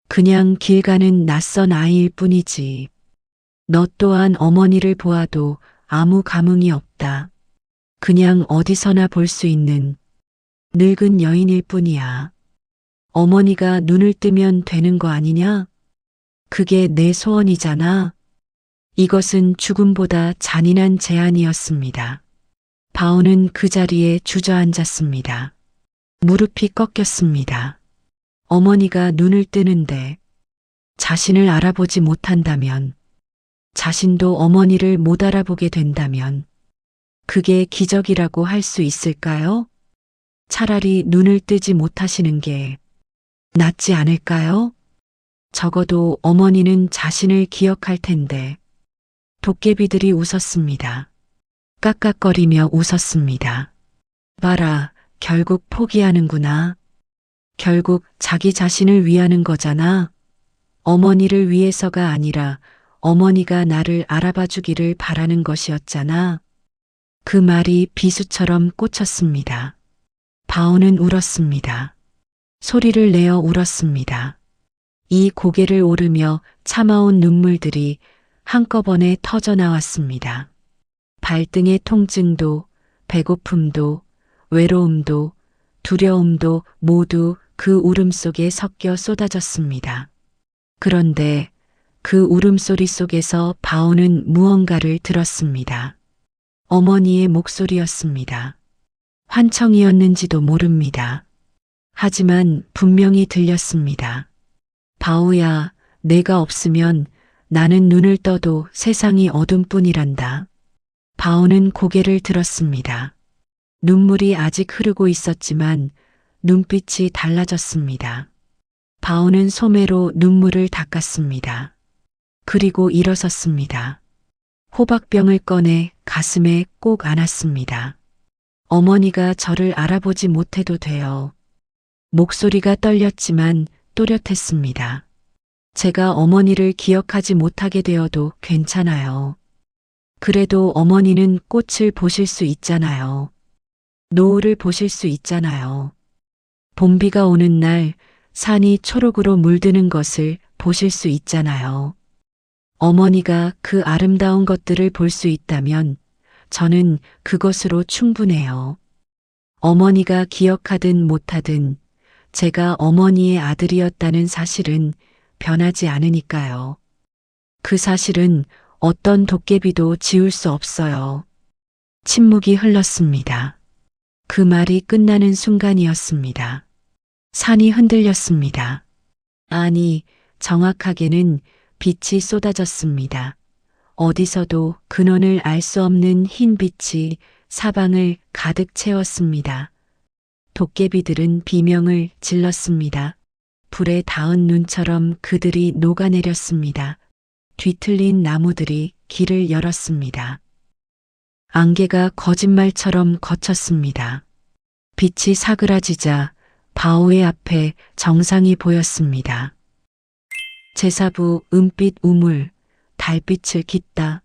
[SPEAKER 1] 그냥 길 가는 낯선 아이일 뿐이지. 너 또한 어머니를 보아도 아무 감흥이 없다. 그냥 어디서나 볼 수 있는 늙은 여인일 뿐이야. 어머니가 눈을 뜨면 되는 거 아니냐? 그게 내 소원이잖아. 이것은 죽음보다 잔인한 제안이었습니다. 바오는 그 자리에 주저앉았습니다. 무릎이 꺾였습니다. 어머니가 눈을 뜨는데 자신을 알아보지 못한다면, 자신도 어머니를 못 알아보게 된다면 그게 기적이라고 할 수 있을까요? 차라리 눈을 뜨지 못하시는 게 낫지 않을까요? 적어도 어머니는 자신을 기억할 텐데. 도깨비들이 웃었습니다. 깍깍거리며 웃었습니다. 봐라, 결국 포기하는구나. 결국 자기 자신을 위하는 거잖아. 어머니를 위해서가 아니라 어머니가 나를 알아봐 주기를 바라는 것이었잖아. 그 말이 비수처럼 꽂혔습니다. 바오는 울었습니다. 소리를 내어 울었습니다. 이 고개를 오르며 참아온 눈물들이 한꺼번에 터져 나왔습니다. 발등의 통증도, 배고픔도, 외로움도, 두려움도 모두 그 울음 속에 섞여 쏟아졌습니다. 그런데 그 울음소리 속에서 바오는 무언가를 들었습니다. 어머니의 목소리였습니다. 환청이었는지도 모릅니다. 하지만 분명히 들렸습니다. 바오야, 내가 없으면 나는 눈을 떠도 세상이 어둠뿐이란다. 바오는 고개를 들었습니다. 눈물이 아직 흐르고 있었지만 눈빛이 달라졌습니다. 바오는 소매로 눈물을 닦았습니다. 그리고 일어섰습니다. 호박병을 꺼내 가슴에 꼭 안았습니다. 어머니가 저를 알아보지 못해도 돼요. 목소리가 떨렸지만 또렷했습니다. 제가 어머니를 기억하지 못하게 되어도 괜찮아요. 그래도 어머니는 꽃을 보실 수 있잖아요. 노을을 보실 수 있잖아요. 봄비가 오는 날 산이 초록으로 물드는 것을 보실 수 있잖아요. 어머니가 그 아름다운 것들을 볼 수 있다면 저는 그것으로 충분해요. 어머니가 기억하든 못하든 제가 어머니의 아들이었다는 사실은 변하지 않으니까요. 그 사실은 어떤 도깨비도 지울 수 없어요. 침묵이 흘렀습니다. 그 말이 끝나는 순간이었습니다. 산이 흔들렸습니다. 아니, 정확하게는 빛이 쏟아졌습니다. 어디서도 근원을 알 수 없는 흰 빛이 사방을 가득 채웠습니다. 도깨비들은 비명을 질렀습니다. 불에 닿은 눈처럼 그들이 녹아내렸습니다. 뒤틀린 나무들이 길을 열었습니다. 안개가 거짓말처럼 걷혔습니다. 빛이 사그라지자 바오의 앞에 정상이 보였습니다. 제사부 은빛 우물, 달빛을 깃다.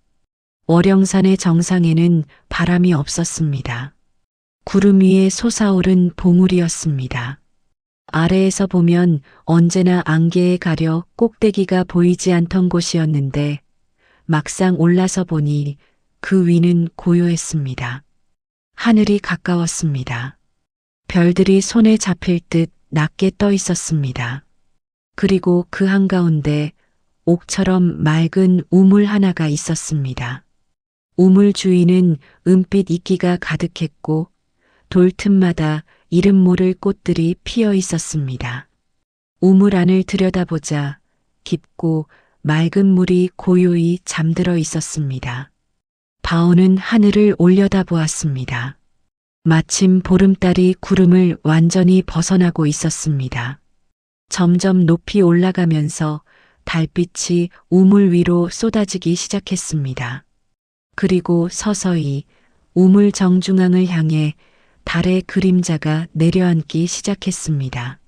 [SPEAKER 1] 월영산의 정상에는 바람이 없었습니다. 구름 위에 솟아오른 봉우리였습니다. 아래에서 보면 언제나 안개에 가려 꼭대기가 보이지 않던 곳이었는데 막상 올라서 보니 그 위는 고요했습니다. 하늘이 가까웠습니다. 별들이 손에 잡힐 듯 낮게 떠 있었습니다. 그리고 그 한가운데 옥처럼 맑은 우물 하나가 있었습니다. 우물 주위는 은빛 이끼가 가득했고 돌 틈마다 이름 모를 꽃들이 피어 있었습니다. 우물 안을 들여다보자 깊고 맑은 물이 고요히 잠들어 있었습니다. 바오는 하늘을 올려다보았습니다. 마침 보름달이 구름을 완전히 벗어나고 있었습니다. 점점 높이 올라가면서 달빛이 우물 위로 쏟아지기 시작했습니다. 그리고 서서히 우물 정중앙을 향해 달의 그림자가 내려앉기 시작했습니다.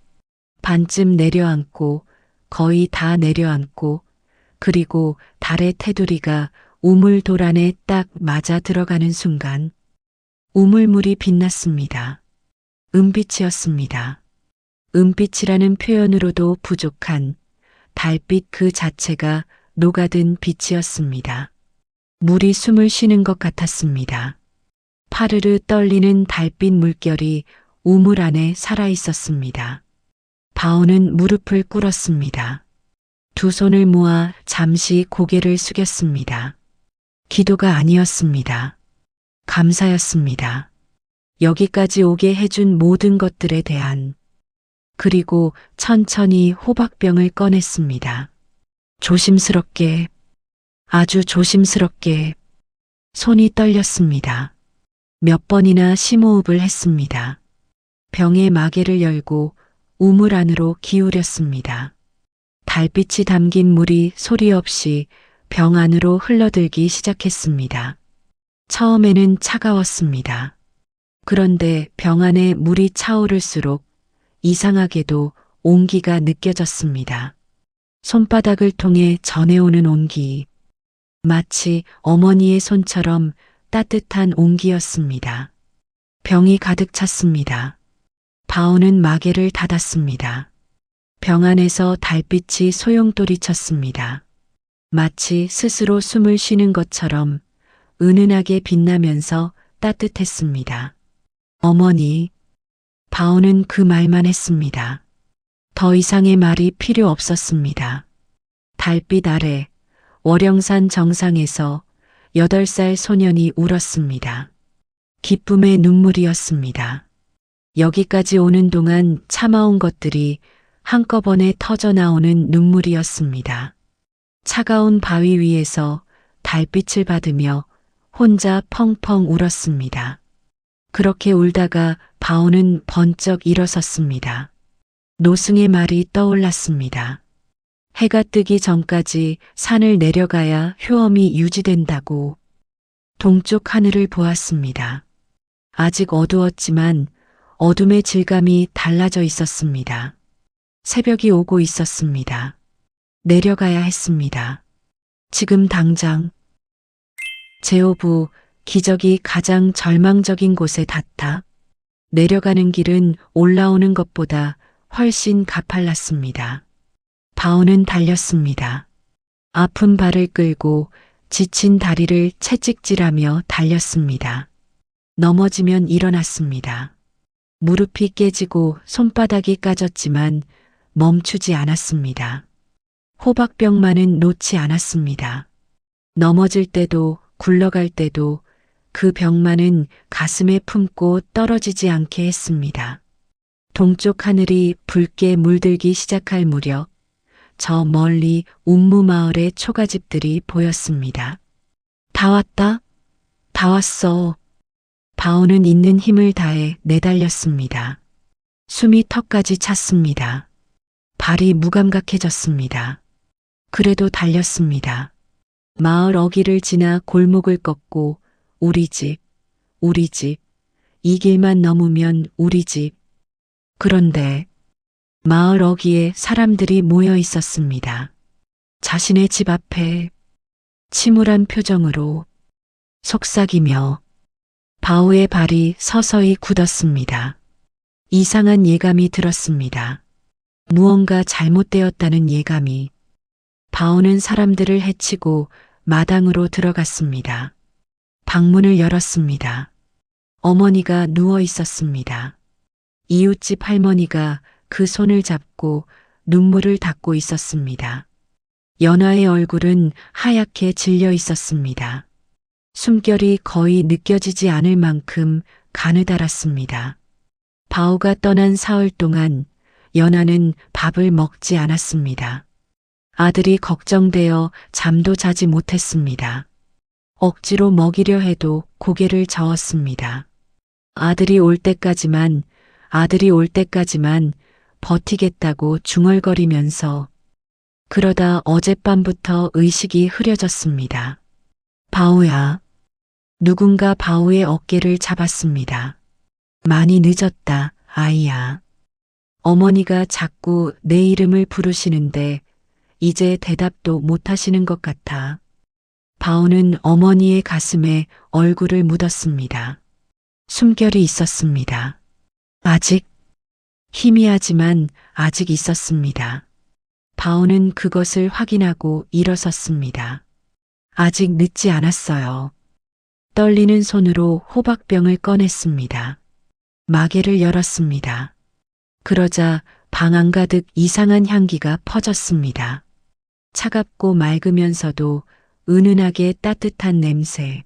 [SPEAKER 1] 반쯤 내려앉고 거의 다 내려앉고 그리고 달의 테두리가 우물 돌 안에 딱 맞아 들어가는 순간 우물물이 빛났습니다. 은빛이었습니다. 은빛이라는 표현으로도 부족한 달빛 그 자체가 녹아든 빛이었습니다. 물이 숨을 쉬는 것 같았습니다. 파르르 떨리는 달빛 물결이 우물 안에 살아 있었습니다. 바오는 무릎을 꿇었습니다. 두 손을 모아 잠시 고개를 숙였습니다. 기도가 아니었습니다. 감사였습니다. 여기까지 오게 해준 모든 것들에 대한. 그리고 천천히 호박병을 꺼냈습니다. 조심스럽게, 아주 조심스럽게 손이 떨렸습니다. 몇 번이나 심호흡을 했습니다. 병의 마개를 열고 우물 안으로 기울였습니다. 달빛이 담긴 물이 소리 없이 병 안으로 흘러들기 시작했습니다. 처음에는 차가웠습니다. 그런데 병 안에 물이 차오를수록 이상하게도 온기가 느껴졌습니다. 손바닥을 통해 전해오는 온기. 마치 어머니의 손처럼 따뜻한 온기였습니다. 병이 가득 찼습니다. 바오는 마개를 닫았습니다. 병 안에서 달빛이 소용돌이쳤습니다. 마치 스스로 숨을 쉬는 것처럼 은은하게 빛나면서 따뜻했습니다. 어머니, 바오는 그 말만 했습니다. 더 이상의 말이 필요 없었습니다. 달빛 아래 월영산 정상에서 8살 소년이 울었습니다. 기쁨의 눈물이었습니다. 여기까지 오는 동안 참아온 것들이 한꺼번에 터져 나오는 눈물이었습니다. 차가운 바위 위에서 달빛을 받으며 혼자 펑펑 울었습니다. 그렇게 울다가 바오는 번쩍 일어섰습니다. 노승의 말이 떠올랐습니다. 해가 뜨기 전까지 산을 내려가야 효험이 유지된다고. 동쪽 하늘을 보았습니다. 아직 어두웠지만 어둠의 질감이 달라져 있었습니다. 새벽이 오고 있었습니다. 내려가야 했습니다. 지금 당장. 제오부, 기적이 가장 절망적인 곳에 닿다. 내려가는 길은 올라오는 것보다 훨씬 가팔랐습니다. 바오는 달렸습니다. 아픈 발을 끌고 지친 다리를 채찍질하며 달렸습니다. 넘어지면 일어났습니다. 무릎이 깨지고 손바닥이 까졌지만 멈추지 않았습니다. 호박병만은 놓지 않았습니다. 넘어질 때도 굴러갈 때도 그 병만은 가슴에 품고 떨어지지 않게 했습니다. 동쪽 하늘이 붉게 물들기 시작할 무렵 저 멀리 운무마을의 초가집들이 보였습니다. 다 왔다? 다 왔어. 바오는 있는 힘을 다해 내달렸습니다. 숨이 턱까지 찼습니다. 발이 무감각해졌습니다. 그래도 달렸습니다. 마을 어귀를 지나 골목을 꺾고 우리 집, 우리 집, 이 길만 넘으면 우리 집. 그런데 마을 어귀에 사람들이 모여 있었습니다. 자신의 집 앞에 침울한 표정으로 속삭이며 바오의 발이 서서히 굳었습니다. 이상한 예감이 들었습니다. 무언가 잘못되었다는 예감이. 바오는 사람들을 해치고 마당으로 들어갔습니다. 방문을 열었습니다. 어머니가 누워 있었습니다. 이웃집 할머니가 그 손을 잡고 눈물을 닦고 있었습니다. 연화의 얼굴은 하얗게 질려 있었습니다. 숨결이 거의 느껴지지 않을 만큼 가느다랐습니다. 바오가 떠난 사흘 동안 연화는 밥을 먹지 않았습니다. 아들이 걱정되어 잠도 자지 못했습니다. 억지로 먹이려 해도 고개를 저었습니다. 아들이 올 때까지만 버티겠다고 중얼거리면서 그러다 어젯밤부터 의식이 흐려졌습니다. 바오야. 누군가 바오의 어깨를 잡았습니다. 많이 늦었다, 아이야. 어머니가 자꾸 내 이름을 부르시는데 이제 대답도 못하시는 것 같아. 바오는 어머니의 가슴에 얼굴을 묻었습니다. 숨결이 있었습니다. 아직 희미하지만 아직 있었습니다. 바오는 그것을 확인하고 일어섰습니다. 아직 늦지 않았어요. 떨리는 손으로 호박병을 꺼냈습니다. 마개를 열었습니다. 그러자 방 안가득 이상한 향기가 퍼졌습니다. 차갑고 맑으면서도 은은하게 따뜻한 냄새.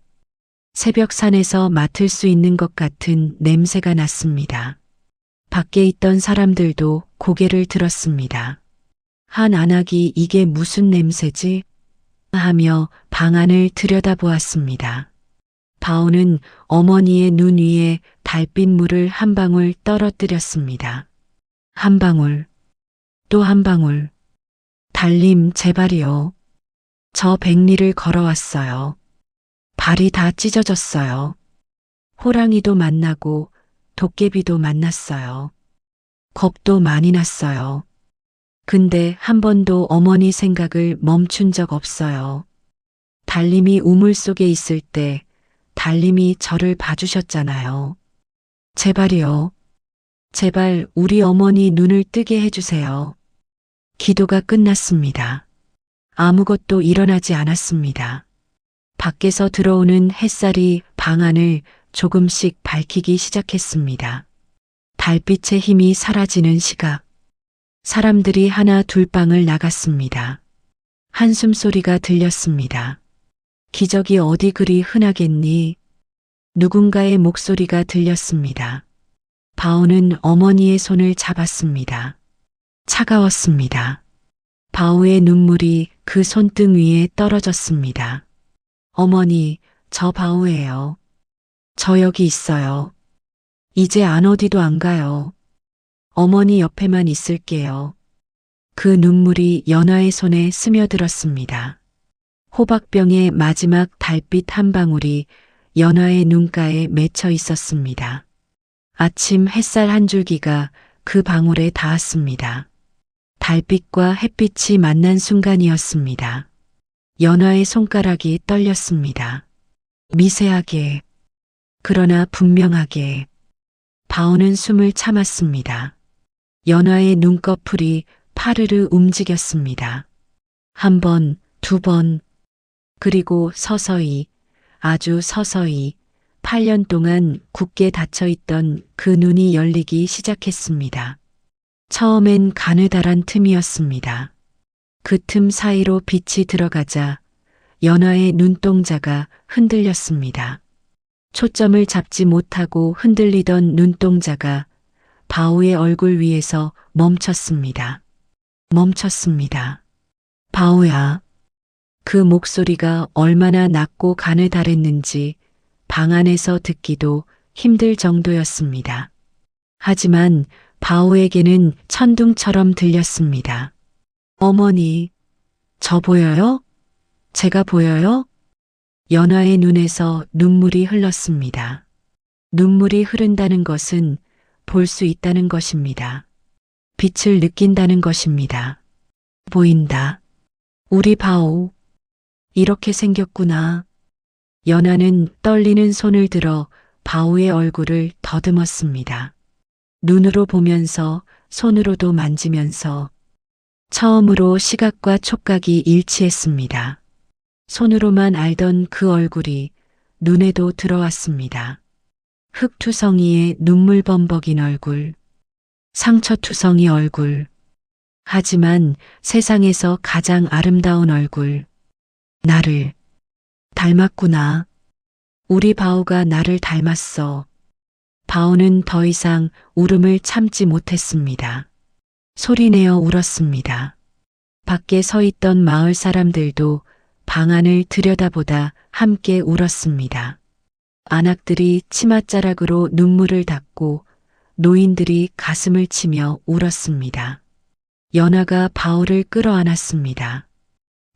[SPEAKER 1] 새벽산에서 맡을 수 있는 것 같은 냄새가 났습니다. 밖에 있던 사람들도 고개를 들었습니다. 한 안악이 이게 무슨 냄새지? 하며 방 안을 들여다보았습니다. 바오는 어머니의 눈 위에 달빛물을 한 방울 떨어뜨렸습니다. 한 방울, 또 한 방울. 달님 제발이요. 저 백리를 걸어왔어요. 발이 다 찢어졌어요. 호랑이도 만나고 도깨비도 만났어요. 겁도 많이 났어요. 근데 한 번도 어머니 생각을 멈춘 적 없어요. 달님이 우물 속에 있을 때 달님이 저를 봐주셨잖아요. 제발이요. 제발 우리 어머니 눈을 뜨게 해주세요. 기도가 끝났습니다. 아무것도 일어나지 않았습니다. 밖에서 들어오는 햇살이 방 안을 조금씩 밝히기 시작했습니다. 달빛의 힘이 사라지는 시각. 사람들이 하나 둘 방을 나갔습니다. 한숨 소리가 들렸습니다. 기적이 어디 그리 흔하겠니? 누군가의 목소리가 들렸습니다. 바오는 어머니의 손을 잡았습니다. 차가웠습니다. 바오의 눈물이 그 손등 위에 떨어졌습니다. 어머니, 저 바오예요. 저 여기 있어요. 이제 어디도 안 가요. 어머니 옆에만 있을게요. 그 눈물이 연화의 손에 스며들었습니다. 호박병의 마지막 달빛 한 방울이 연화의 눈가에 맺혀 있었습니다. 아침 햇살 한 줄기가 그 방울에 닿았습니다. 달빛과 햇빛이 만난 순간이었습니다. 연화의 손가락이 떨렸습니다. 미세하게, 그러나 분명하게. 바오는 숨을 참았습니다. 연화의 눈꺼풀이 파르르 움직였습니다. 한 번, 두 번, 그리고 서서히, 아주 서서히 8년 동안 굳게 닫혀있던 그 눈이 열리기 시작했습니다. 처음엔 가느다란 틈이었습니다. 그 틈 사이로 빛이 들어가자 연화의 눈동자가 흔들렸습니다. 초점을 잡지 못하고 흔들리던 눈동자가 바오의 얼굴 위에서 멈췄습니다. 멈췄습니다. 바오야. 그 목소리가 얼마나 낮고 가느다랬는지 방 안에서 듣기도 힘들 정도였습니다. 하지만 바오에게는 천둥처럼 들렸습니다. 어머니, 저 보여요? 제가 보여요? 연화의 눈에서 눈물이 흘렀습니다. 눈물이 흐른다는 것은 볼 수 있다는 것입니다. 빛을 느낀다는 것입니다. 보인다. 우리 바오. 이렇게 생겼구나. 연화는 떨리는 손을 들어 바오의 얼굴을 더듬었습니다. 눈으로 보면서 손으로도 만지면서 처음으로 시각과 촉각이 일치했습니다. 손으로만 알던 그 얼굴이 눈에도 들어왔습니다. 흙투성이의 눈물 범벅인 얼굴, 상처투성이 얼굴, 하지만 세상에서 가장 아름다운 얼굴, 나를 닮았구나. 우리 바오가 나를 닮았어. 바오는 더 이상 울음을 참지 못했습니다. 소리내어 울었습니다. 밖에 서 있던 마을 사람들도 방 안을 들여다보다 함께 울었습니다. 안악들이 치맛자락으로 눈물을 닦고 노인들이 가슴을 치며 울었습니다. 연화가 바오를 끌어안았습니다.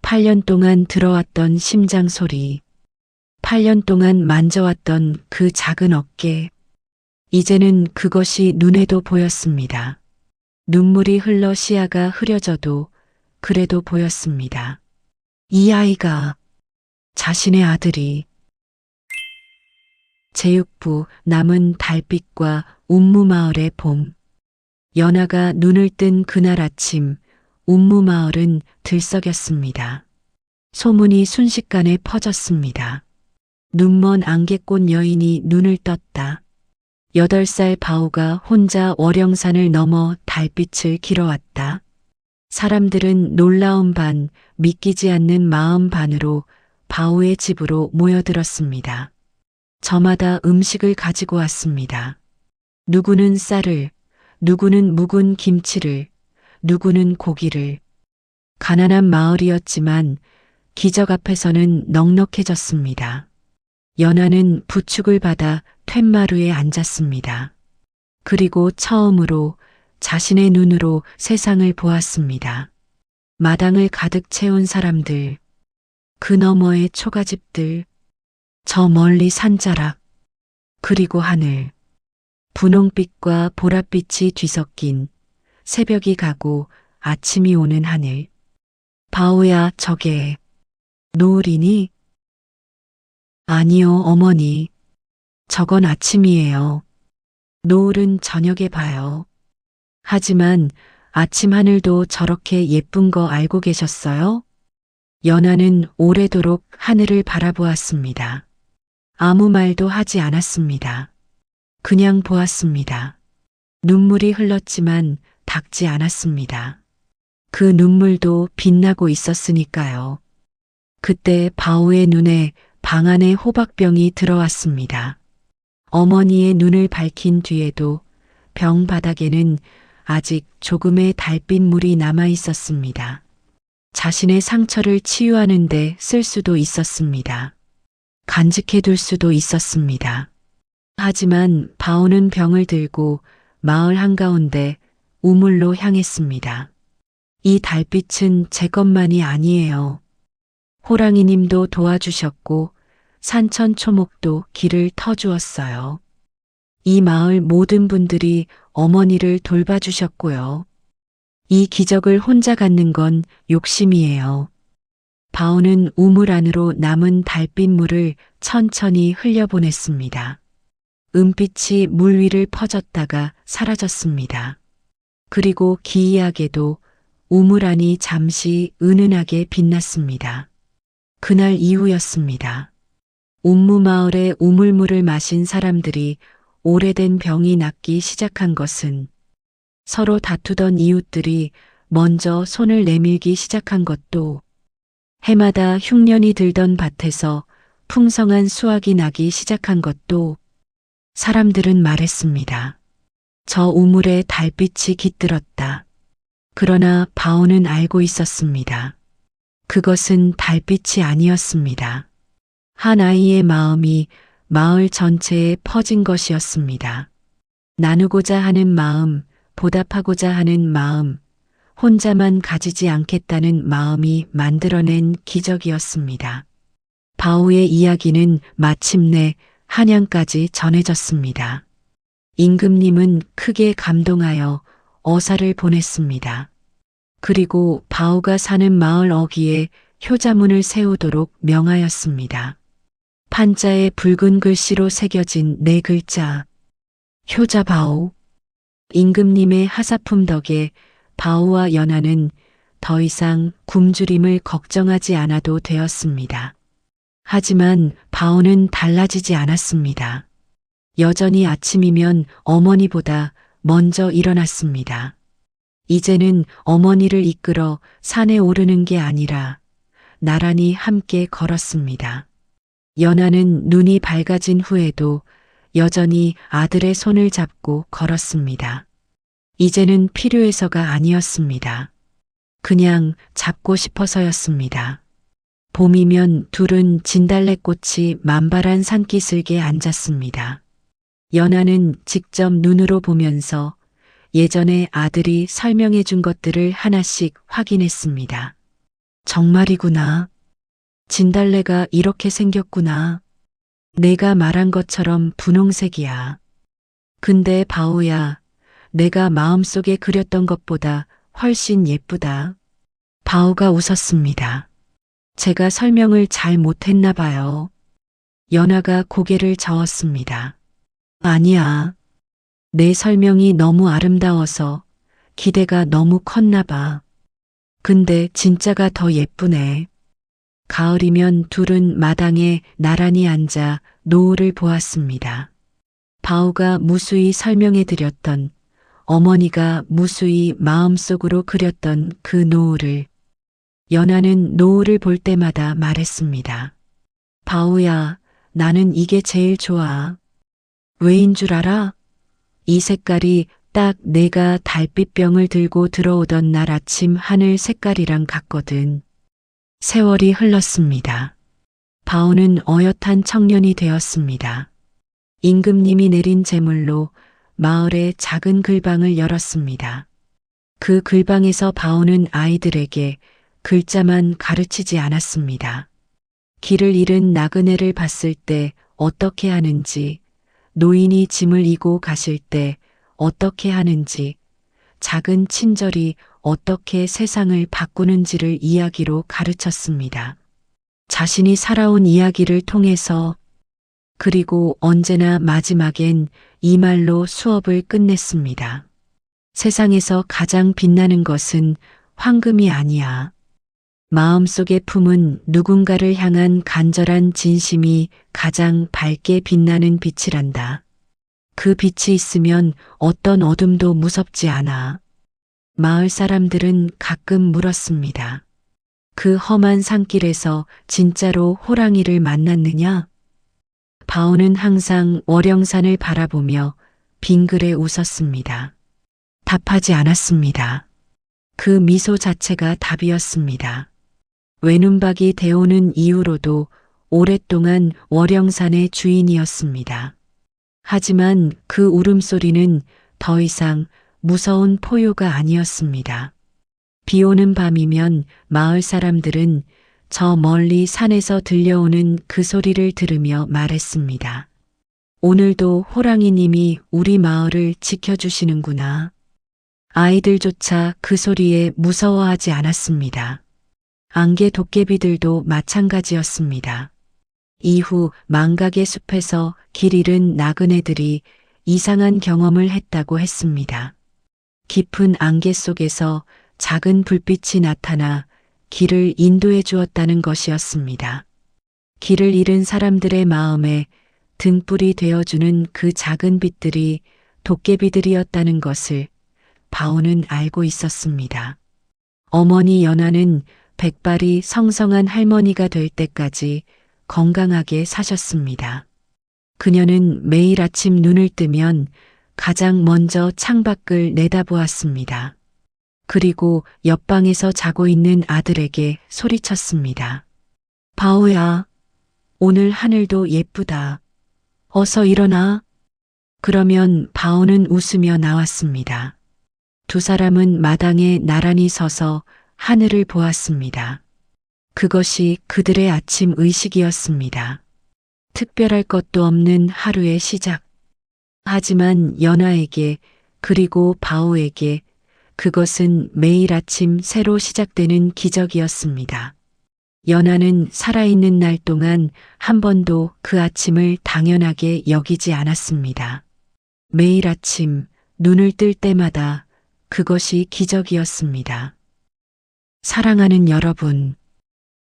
[SPEAKER 1] 8년 동안 들어왔던 심장 소리, 8년 동안 만져왔던 그 작은 어깨, 이제는 그것이 눈에도 보였습니다. 눈물이 흘러 시야가 흐려져도 그래도 보였습니다. 이 아이가, 자신의 아들이. 제6부 남은 달빛과 운무마을의 봄. 연화가 눈을 뜬 그날 아침 운무마을은 들썩였습니다. 소문이 순식간에 퍼졌습니다. 눈먼 안개꽃 여인이 눈을 떴다. 8살 바오가 혼자 월영산을 넘어 달빛을 길어왔다. 사람들은 놀라운 반, 믿기지 않는 마음 반으로 바오의 집으로 모여들었습니다. 저마다 음식을 가지고 왔습니다. 누구는 쌀을, 누구는 묵은 김치를, 누구는 고기를. 가난한 마을이었지만 기적 앞에서는 넉넉해졌습니다. 연화는 부축을 받아 툇마루에 앉았습니다. 그리고 처음으로 자신의 눈으로 세상을 보았습니다. 마당을 가득 채운 사람들, 그 너머의 초가집들, 저 멀리 산자락, 그리고 하늘. 분홍빛과 보랏빛이 뒤섞인 새벽이 가고 아침이 오는 하늘. 바오야, 저게 노을이니? 아니요, 어머니. 저건 아침이에요. 노을은 저녁에 봐요. 하지만 아침 하늘도 저렇게 예쁜 거 알고 계셨어요? 연화는 오래도록 하늘을 바라보았습니다. 아무 말도 하지 않았습니다. 그냥 보았습니다. 눈물이 흘렀지만 닦지 않았습니다. 그 눈물도 빛나고 있었으니까요. 그때 바오의 눈에 방 안에 호박병이 들어왔습니다. 어머니의 눈을 밝힌 뒤에도 병 바닥에는 아직 조금의 달빛 물이 남아 있었습니다. 자신의 상처를 치유하는데 쓸 수도 있었습니다. 간직해둘 수도 있었습니다. 하지만 바오는 병을 들고 마을 한가운데 우물로 향했습니다. 이 달빛은 제 것만이 아니에요. 호랑이님도 도와주셨고 산천초목도 길을 터주었어요. 이 마을 모든 분들이 어머니를 돌봐주셨고요. 이 기적을 혼자 갖는 건 욕심이에요. 바오는 우물 안으로 남은 달빛물을 천천히 흘려보냈습니다. 은빛이 물 위를 퍼졌다가 사라졌습니다. 그리고 기이하게도 우물 안이 잠시 은은하게 빛났습니다. 그날 이후였습니다. 운무마을의 우물물을 마신 사람들이 오래된 병이 낫기 시작한 것은 서로 다투던 이웃들이 먼저 손을 내밀기 시작한 것도 해마다 흉년이 들던 밭에서 풍성한 수확이 나기 시작한 것도 사람들은 말했습니다. 저 우물에 달빛이 깃들었다. 그러나 바오는 알고 있었습니다. 그것은 달빛이 아니었습니다. 한 아이의 마음이 마을 전체에 퍼진 것이었습니다. 나누고자 하는 마음, 보답하고자 하는 마음, 혼자만 가지지 않겠다는 마음이 만들어낸 기적이었습니다. 바오의 이야기는 마침내 한양까지 전해졌습니다. 임금님은 크게 감동하여 어사를 보냈습니다. 그리고 바오가 사는 마을 어귀에 효자문을 세우도록 명하였습니다. 판자에 붉은 글씨로 새겨진 4글자. 효자바오. 임금님의 하사품 덕에 바오와 연하는 더 이상 굶주림을 걱정하지 않아도 되었습니다. 하지만 바오는 달라지지 않았습니다. 여전히 아침이면 어머니보다 먼저 일어났습니다. 이제는 어머니를 이끌어 산에 오르는 게 아니라 나란히 함께 걸었습니다. 연하는 눈이 밝아진 후에도 여전히 아들의 손을 잡고 걸었습니다. 이제는 필요해서가 아니었습니다. 그냥 잡고 싶어서였습니다. 봄이면 둘은 진달래꽃이 만발한 산기슭에 앉았습니다. 연하는 직접 눈으로 보면서 예전에 아들이 설명해 준 것들을 하나씩 확인했습니다. 정말이구나. 진달래가 이렇게 생겼구나. 내가 말한 것처럼 분홍색이야. 근데 바오야, 내가 마음속에 그렸던 것보다 훨씬 예쁘다. 바오가 웃었습니다. 제가 설명을 잘 못했나 봐요. 연하가 고개를 저었습니다. 아니야. 내 설명이 너무 아름다워서 기대가 너무 컸나 봐. 근데 진짜가 더 예쁘네. 가을이면 둘은 마당에 나란히 앉아 노을을 보았습니다. 바오가 무수히 설명해 드렸던, 어머니가 무수히 마음속으로 그렸던 그 노을을 연하는 노을을 볼 때마다 말했습니다. 바오야, 나는 이게 제일 좋아. 왜인 줄 알아? 이 색깔이 딱 내가 달빛병을 들고 들어오던 날 아침 하늘 색깔이랑 같거든. 세월이 흘렀습니다. 바오는 어엿한 청년이 되었습니다. 임금님이 내린 제물로 마을의 작은 글방을 열었습니다. 그 글방에서 바오는 아이들에게 글자만 가르치지 않았습니다. 길을 잃은 나그네를 봤을 때 어떻게 하는지, 노인이 짐을 이고 가실 때 어떻게 하는지, 작은 친절이 어떻게 세상을 바꾸는지를 이야기로 가르쳤습니다. 자신이 살아온 이야기를 통해서, 그리고 언제나 마지막엔 이 말로 수업을 끝냈습니다. 세상에서 가장 빛나는 것은 황금이 아니야. 마음속에 품은 누군가를 향한 간절한 진심이 가장 밝게 빛나는 빛이란다. 그 빛이 있으면 어떤 어둠도 무섭지 않아. 마을 사람들은 가끔 물었습니다. 그 험한 산길에서 진짜로 호랑이를 만났느냐? 바오는 항상 월영산을 바라보며 빙그레 웃었습니다. 답하지 않았습니다. 그 미소 자체가 답이었습니다. 외눈박이 대오는 이후로도 오랫동안 월영산의 주인이었습니다. 하지만 그 울음소리는 더 이상 무서운 포효가 아니었습니다. 비 오는 밤이면 마을 사람들은 저 멀리 산에서 들려오는 그 소리를 들으며 말했습니다. 오늘도 호랑이님이 우리 마을을 지켜주시는구나. 아이들조차 그 소리에 무서워하지 않았습니다. 안개 도깨비들도 마찬가지였습니다. 이후 망각의 숲에서 길 잃은 나그네들이 이상한 경험을 했다고 했습니다. 깊은 안개 속에서 작은 불빛이 나타나 길을 인도해 주었다는 것이었습니다. 길을 잃은 사람들의 마음에 등불이 되어주는 그 작은 빛들이 도깨비들이었다는 것을 바오는 알고 있었습니다. 어머니 연화는 백발이 성성한 할머니가 될 때까지 건강하게 사셨습니다. 그녀는 매일 아침 눈을 뜨면 가장 먼저 창밖을 내다보았습니다. 그리고 옆방에서 자고 있는 아들에게 소리쳤습니다. 바오야, 오늘 하늘도 예쁘다. 어서 일어나. 그러면 바오는 웃으며 나왔습니다. 두 사람은 마당에 나란히 서서 하늘을 보았습니다. 그것이 그들의 아침 의식이었습니다. 특별할 것도 없는 하루의 시작. 하지만 연화에게 그리고 바오에게 그것은 매일 아침 새로 시작되는 기적이었습니다. 연화는 살아있는 날 동안 한 번도 그 아침을 당연하게 여기지 않았습니다. 매일 아침 눈을 뜰 때마다 그것이 기적이었습니다. 사랑하는 여러분,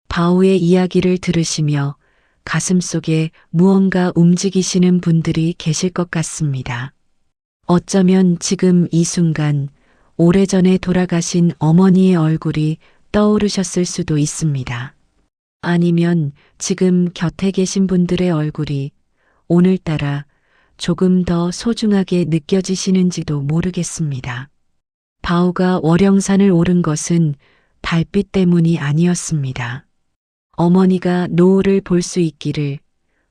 [SPEAKER 1] 바오의 이야기를 들으시며 가슴속에 무언가 움직이시는 분들이 계실 것 같습니다. 어쩌면 지금 이 순간 오래전에 돌아가신 어머니의 얼굴이 떠오르셨을 수도 있습니다. 아니면 지금 곁에 계신 분들의 얼굴이 오늘따라 조금 더 소중하게 느껴지시는지도 모르겠습니다. 바오가 월영산을 오른 것은 달빛 때문이 아니었습니다. 어머니가 노을을 볼 수 있기를,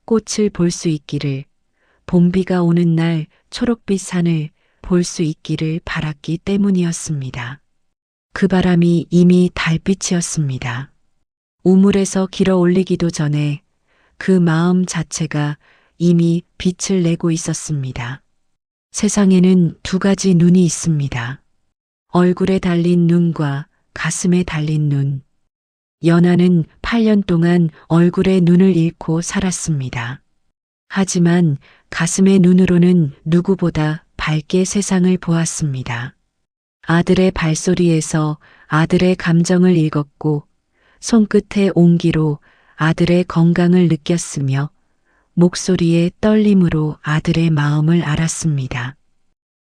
[SPEAKER 1] 꽃을 볼 수 있기를, 봄비가 오는 날 초록빛 산을 볼 수 있기를 바랐기 때문이었습니다. 그 바람이 이미 달빛이었습니다. 우물에서 길어 올리기도 전에 그 마음 자체가 이미 빛을 내고 있었습니다. 세상에는 두 가지 눈이 있습니다. 얼굴에 달린 눈과 가슴에 달린 눈. 연화는 8년 동안 얼굴에 눈을 잃고 살았습니다. 하지만 가슴의 눈으로는 누구보다 밝게 세상을 보았습니다. 아들의 발소리에서 아들의 감정을 읽었고 손끝의 온기로 아들의 건강을 느꼈으며 목소리의 떨림으로 아들의 마음을 알았습니다.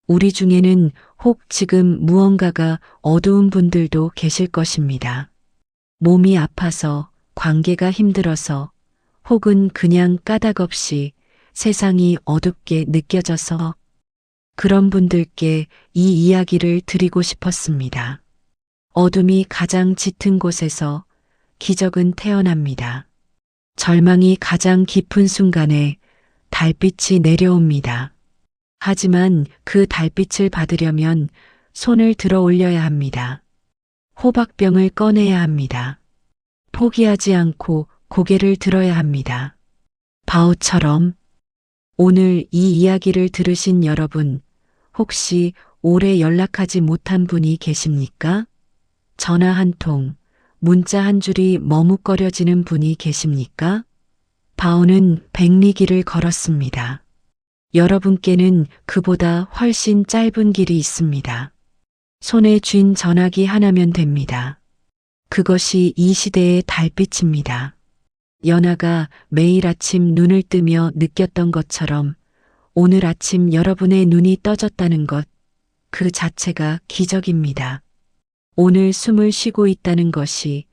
[SPEAKER 1] 우리 중에는 혹 지금 무언가가 어두운 분들도 계실 것입니다. 몸이 아파서, 관계가 힘들어서, 혹은 그냥 까닭없이 세상이 어둡게 느껴져서 그런 분들께 이 이야기를 드리고 싶었습니다. 어둠이 가장 짙은 곳에서 기적은 태어납니다. 절망이 가장 깊은 순간에 달빛이 내려옵니다. 하지만 그 달빛을 받으려면 손을 들어 올려야 합니다. 호박병을 꺼내야 합니다. 포기하지 않고 고개를 들어야 합니다. 바오처럼 오늘 이 이야기를 들으신 여러분, 혹시 오래 연락하지 못한 분이 계십니까? 전화 한 통, 문자 한 줄이 머뭇거려지는 분이 계십니까? 바오는 백리길을 걸었습니다. 여러분께는 그보다 훨씬 짧은 길이 있습니다. 손에 쥔 전화기 하나면 됩니다. 그것이 이 시대의 달빛입니다. 연화가 매일 아침 눈을 뜨며 느꼈던 것처럼 오늘 아침 여러분의 눈이 떠졌다는 것, 그 자체가 기적입니다. 오늘 숨을 쉬고 있다는 것이,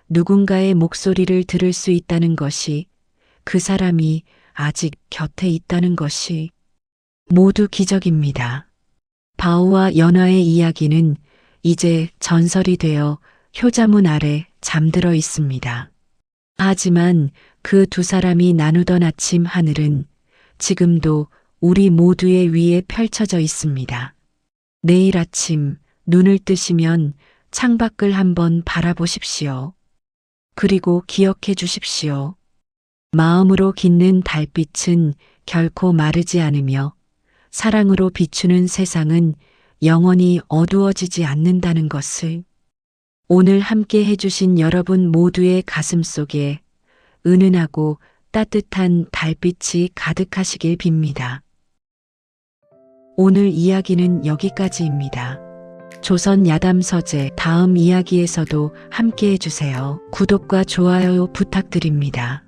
[SPEAKER 1] 누군가의 목소리를 들을 수 있다는 것이, 그 사람이 아직 곁에 있다는 것이 모두 기적입니다. 바오와 연화의 이야기는 이제 전설이 되어 효자문 아래 잠들어 있습니다. 하지만 그 두 사람이 나누던 아침 하늘은 지금도 우리 모두의 위에 펼쳐져 있습니다. 내일 아침 눈을 뜨시면 창밖을 한번 바라보십시오. 그리고 기억해 주십시오. 마음으로 깃는 달빛은 결코 마르지 않으며 사랑으로 비추는 세상은 영원히 어두워지지 않는다는 것을 오늘 함께 해주신 여러분 모두의 가슴 속에 은은하고 따뜻한 달빛이 가득하시길 빕니다. 오늘 이야기는 여기까지입니다. 조선 야담 서재 다음 이야기에서도 함께 해주세요. 구독과 좋아요 부탁드립니다.